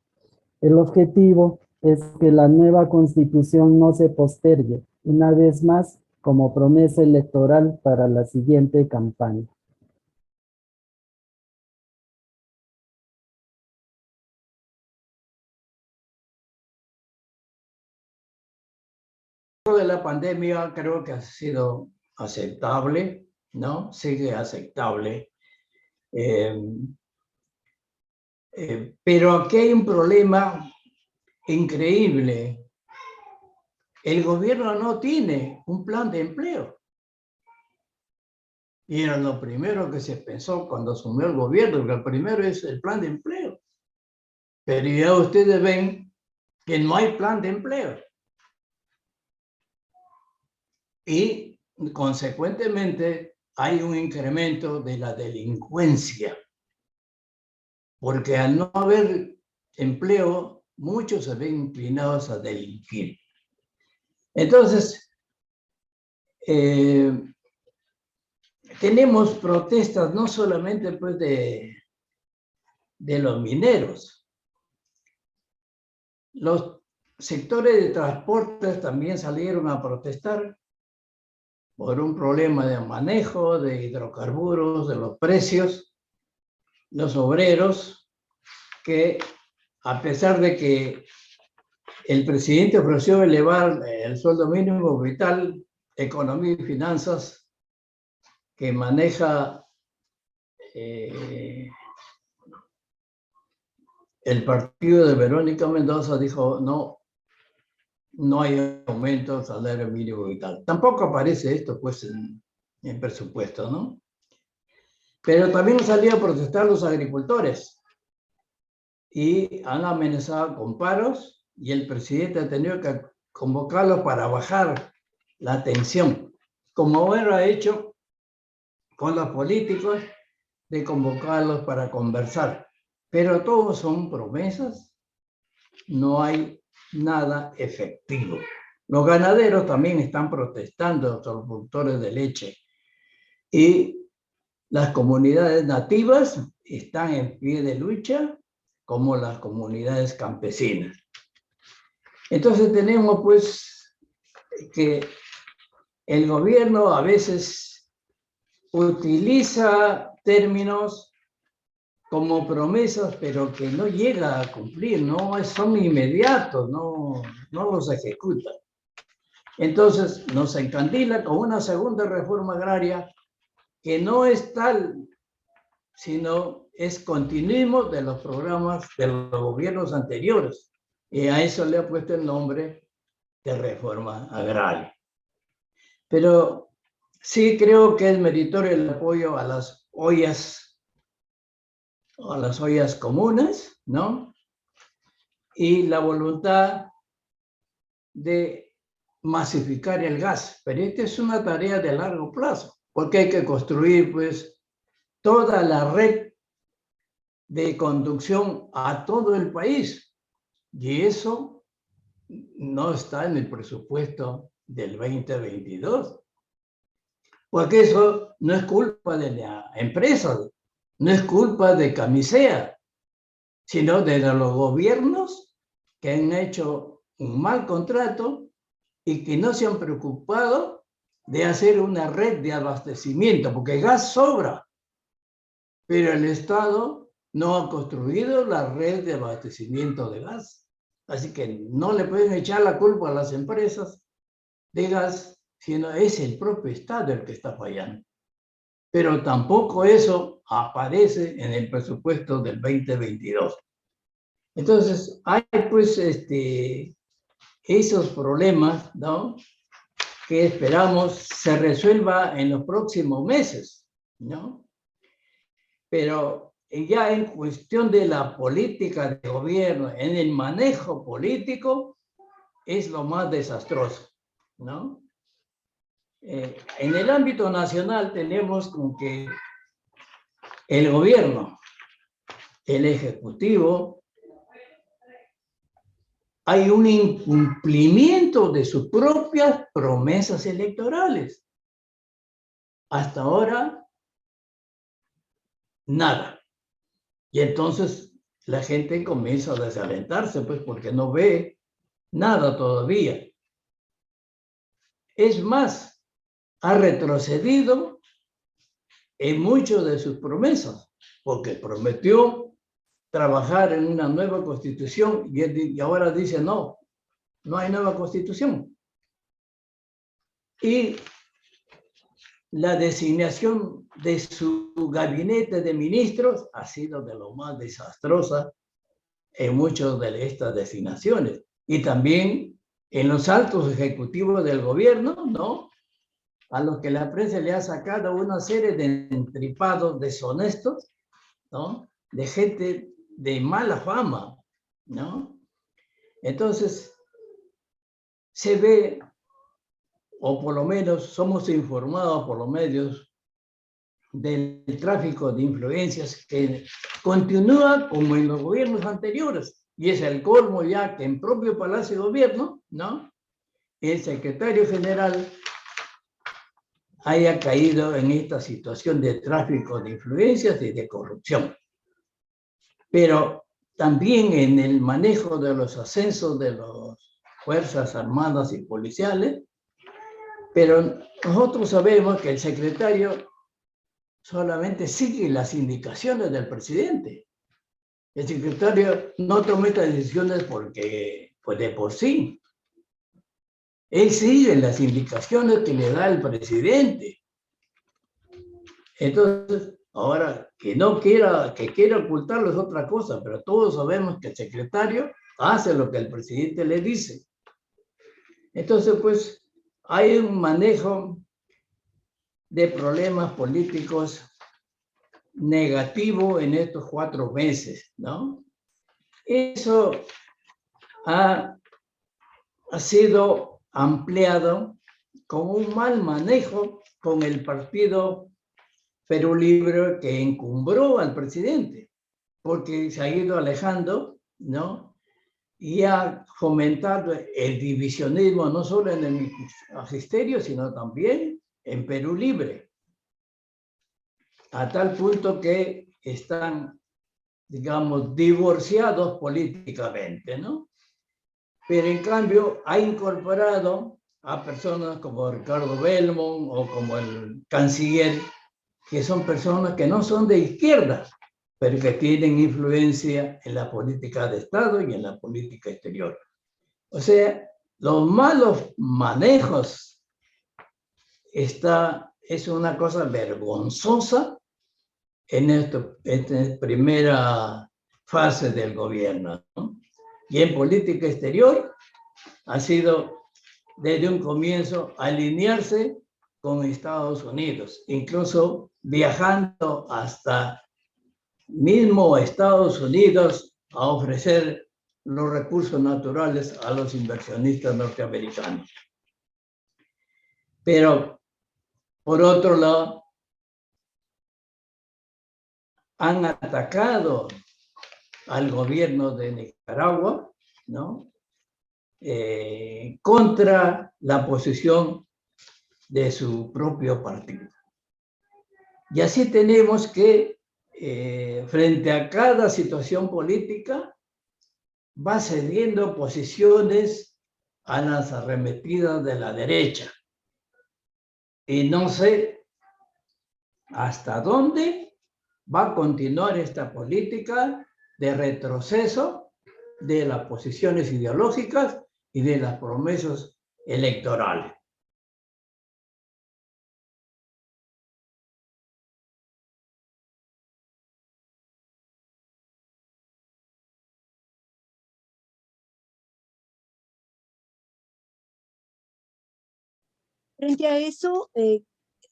Speaker 3: El objetivo es que la nueva constitución no se postergue, una vez más, como promesa electoral para la siguiente campaña.
Speaker 2: De la pandemia creo que ha sido aceptable, ¿no? Sigue aceptable. Pero aquí hay un problema increíble. El gobierno no tiene un plan de empleo. Y era lo primero que se pensó cuando asumió el gobierno, porque el primero es el plan de empleo. Pero ya ustedes ven que no hay plan de empleo. Y consecuentemente hay un incremento de la delincuencia. Porque al no haber empleo, muchos se ven inclinados a delinquir. Entonces, tenemos protestas no solamente pues, de los mineros. Los sectores de transportes también salieron a protestar por un problema de manejo de hidrocarburos, de los precios. Los obreros que, a pesar de que el presidente ofreció elevar el sueldo mínimo vital, economía y finanzas, que maneja el partido de Verónica Mendoza, dijo no hay aumento del salario mínimo vital. Tampoco aparece esto pues en presupuesto, ¿no? Pero también salían a protestar los agricultores y han amenazado con paros y el presidente ha tenido que convocarlos para bajar la tensión, como él ha hecho con los políticos, de convocarlos para conversar. Pero todos son promesas, no hay nada efectivo. Los ganaderos también están protestando, los productores de leche, y las comunidades nativas están en pie de lucha, como las comunidades campesinas. Entonces tenemos pues que el gobierno a veces utiliza términos como promesas, pero que no llega a cumplir, no son inmediatos, no los ejecuta. Entonces nos encandila con una segunda reforma agraria que no es tal, sino es continuismo de los programas de los gobiernos anteriores. Y a eso le ha puesto el nombre de reforma agraria. Pero sí creo que es meritorio el apoyo a las ollas comunes, ¿no? Y la voluntad de masificar el gas. Pero esta es una tarea de largo plazo, porque hay que construir, pues, toda la red de conducción a todo el país. Y eso no está en el presupuesto del 2022. Porque eso no es culpa de la empresa, no es culpa de Camisea, sino de los gobiernos que han hecho un mal contrato y que no se han preocupado de hacer una red de abastecimiento, porque gas sobra, pero el Estado no ha construido la red de abastecimiento de gas. Así que no le pueden echar la culpa a las empresas de gas, sino es el propio Estado el que está fallando. Pero tampoco eso aparece en el presupuesto del 2022. Entonces, hay pues esos problemas, ¿no?, que esperamos se resuelva en los próximos meses, ¿no? Pero ya en cuestión de la política de gobierno, en el manejo político, es lo más desastroso, ¿no? En el ámbito nacional tenemos como que el gobierno, el ejecutivo, hay un incumplimiento de sus propias promesas electorales. Hasta ahora, nada. Y entonces la gente comienza a desalentarse, pues, porque no ve nada todavía. Es más, ha retrocedido en muchas de sus promesas, porque prometió trabajar en una nueva constitución y ahora dice no hay nueva constitución. Y la designación de su gabinete de ministros ha sido de lo más desastrosa en muchas de estas designaciones. Y también en los altos ejecutivos del gobierno, ¿no? A los que la prensa le ha sacado una serie de entripados deshonestos, ¿no? De gente de mala fama, ¿no? Entonces, se ve, o por lo menos somos informados por los medios, del tráfico de influencias que continúa como en los gobiernos anteriores. Y es el colmo ya que en propio Palacio de Gobierno, ¿no? El secretario general haya caído en esta situación de tráfico de influencias y de corrupción. Pero también en el manejo de los ascensos de las Fuerzas Armadas y Policiales, pero nosotros sabemos que el secretario solamente sigue las indicaciones del presidente. El secretario no toma estas decisiones porque, pues de por sí. Él sigue las indicaciones que le da el presidente. Entonces, ahora, que quiera ocultarlo es otra cosa, pero todos sabemos que el secretario hace lo que el presidente le dice. Entonces, pues, hay un manejo de problemas políticos negativo en estos 4 meses, ¿no? Eso ha sido ampliado con un mal manejo con el partido Perú Libre que encumbró al presidente, porque se ha ido alejando, ¿no? Y ha fomentado el divisionismo no solo en el magisterio, sino también en Perú Libre, a tal punto que están, digamos, divorciados políticamente, ¿no? Pero en cambio ha incorporado a personas como Ricardo Belmont o como el canciller, que son personas que no son de izquierda, pero que tienen influencia en la política de Estado y en la política exterior. O sea, los malos manejos es una cosa vergonzosa en esta primera fase del gobierno, ¿no? Y en política exterior ha sido desde un comienzo alinearse con Estados Unidos, incluso viajando hasta mismo Estados Unidos a ofrecer los recursos naturales a los inversionistas norteamericanos. Pero, por otro lado, han atacado al gobierno de Nicaragua, ¿no? Contra la posición de su propio partido. Y así tenemos que, frente a cada situación política, va cediendo posiciones a las arremetidas de la derecha. Y no sé hasta dónde va a continuar esta política de retroceso de las posiciones ideológicas y de las promesas electorales.
Speaker 4: Frente a eso,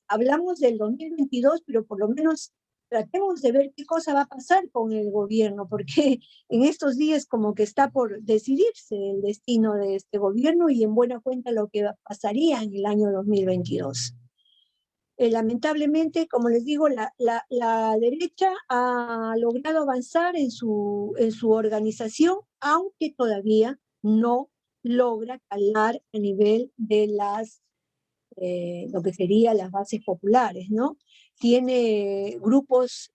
Speaker 4: hablamos del 2022, pero por lo menos tratemos de ver qué cosa va a pasar con el gobierno, porque en estos días como que está por decidirse el destino de este gobierno y en buena cuenta lo que pasaría en el año 2022. Lamentablemente, como les digo, la derecha ha logrado avanzar en su organización, aunque todavía no logra calar a nivel de lo que serían las bases populares, ¿no? Tiene grupos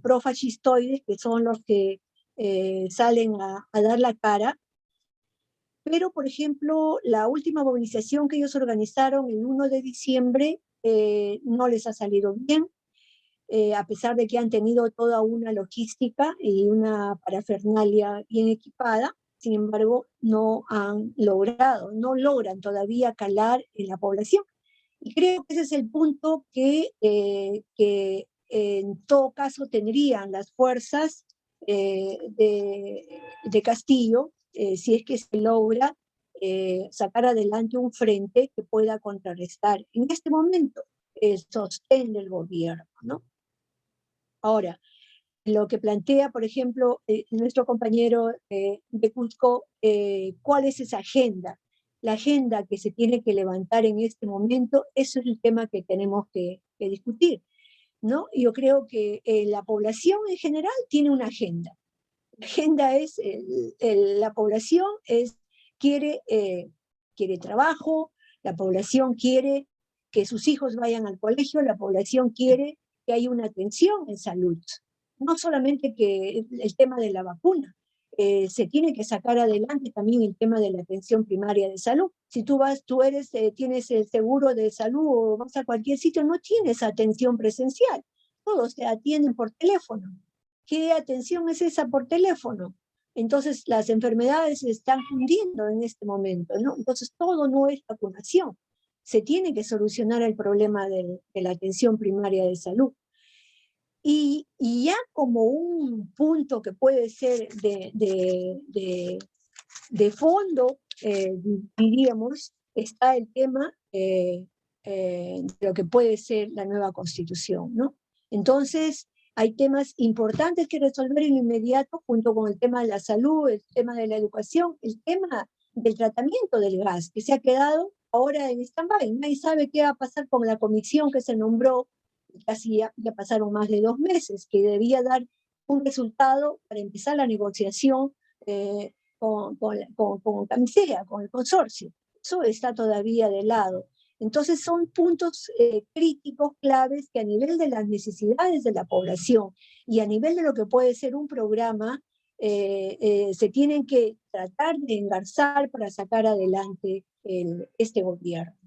Speaker 4: profascistoides que son los que salen a dar la cara, pero, por ejemplo, la última movilización que ellos organizaron el 1 de diciembre no les ha salido bien, a pesar de que han tenido toda una logística y una parafernalia bien equipada. Sin embargo, no logran todavía calar en la población. Y creo que ese es el punto que en todo caso tendrían las fuerzas de Castillo, si es que se logra sacar adelante un frente que pueda contrarrestar en este momento el sostén del gobierno, ¿no? Ahora, lo que plantea, por ejemplo, nuestro compañero de Cusco, ¿cuál es esa agenda? La agenda que se tiene que levantar en este momento, eso es el tema que tenemos que discutir, ¿no? Yo creo que la población en general tiene una agenda. La agenda es, la población quiere trabajo, la población quiere que sus hijos vayan al colegio, la población quiere que haya una atención en salud. No solamente que el tema de la vacuna, se tiene que sacar adelante también el tema de la atención primaria de salud. Si tú tienes el seguro de salud o vas a cualquier sitio, no tienes atención presencial, todos te atienden por teléfono. ¿Qué atención es esa por teléfono? Entonces las enfermedades se están hundiendo en este momento, ¿no? Entonces todo no es vacunación. Se tiene que solucionar el problema de la atención primaria de salud. Y ya como un punto que puede ser de fondo, diríamos, está el tema de lo que puede ser la nueva Constitución, ¿no? Entonces, hay temas importantes que resolver en inmediato, junto con el tema de la salud, el tema de la educación, el tema del tratamiento del gas, que se ha quedado ahora en stand-by. Nadie sabe qué va a pasar con la comisión que se nombró, casi ya pasaron más de 2 meses, que debía dar un resultado para empezar la negociación con Camisea, con el consorcio. Eso está todavía de lado. Entonces son puntos críticos, claves, que a nivel de las necesidades de la población y a nivel de lo que puede ser un programa, se tienen que tratar de engarzar para sacar adelante este gobierno.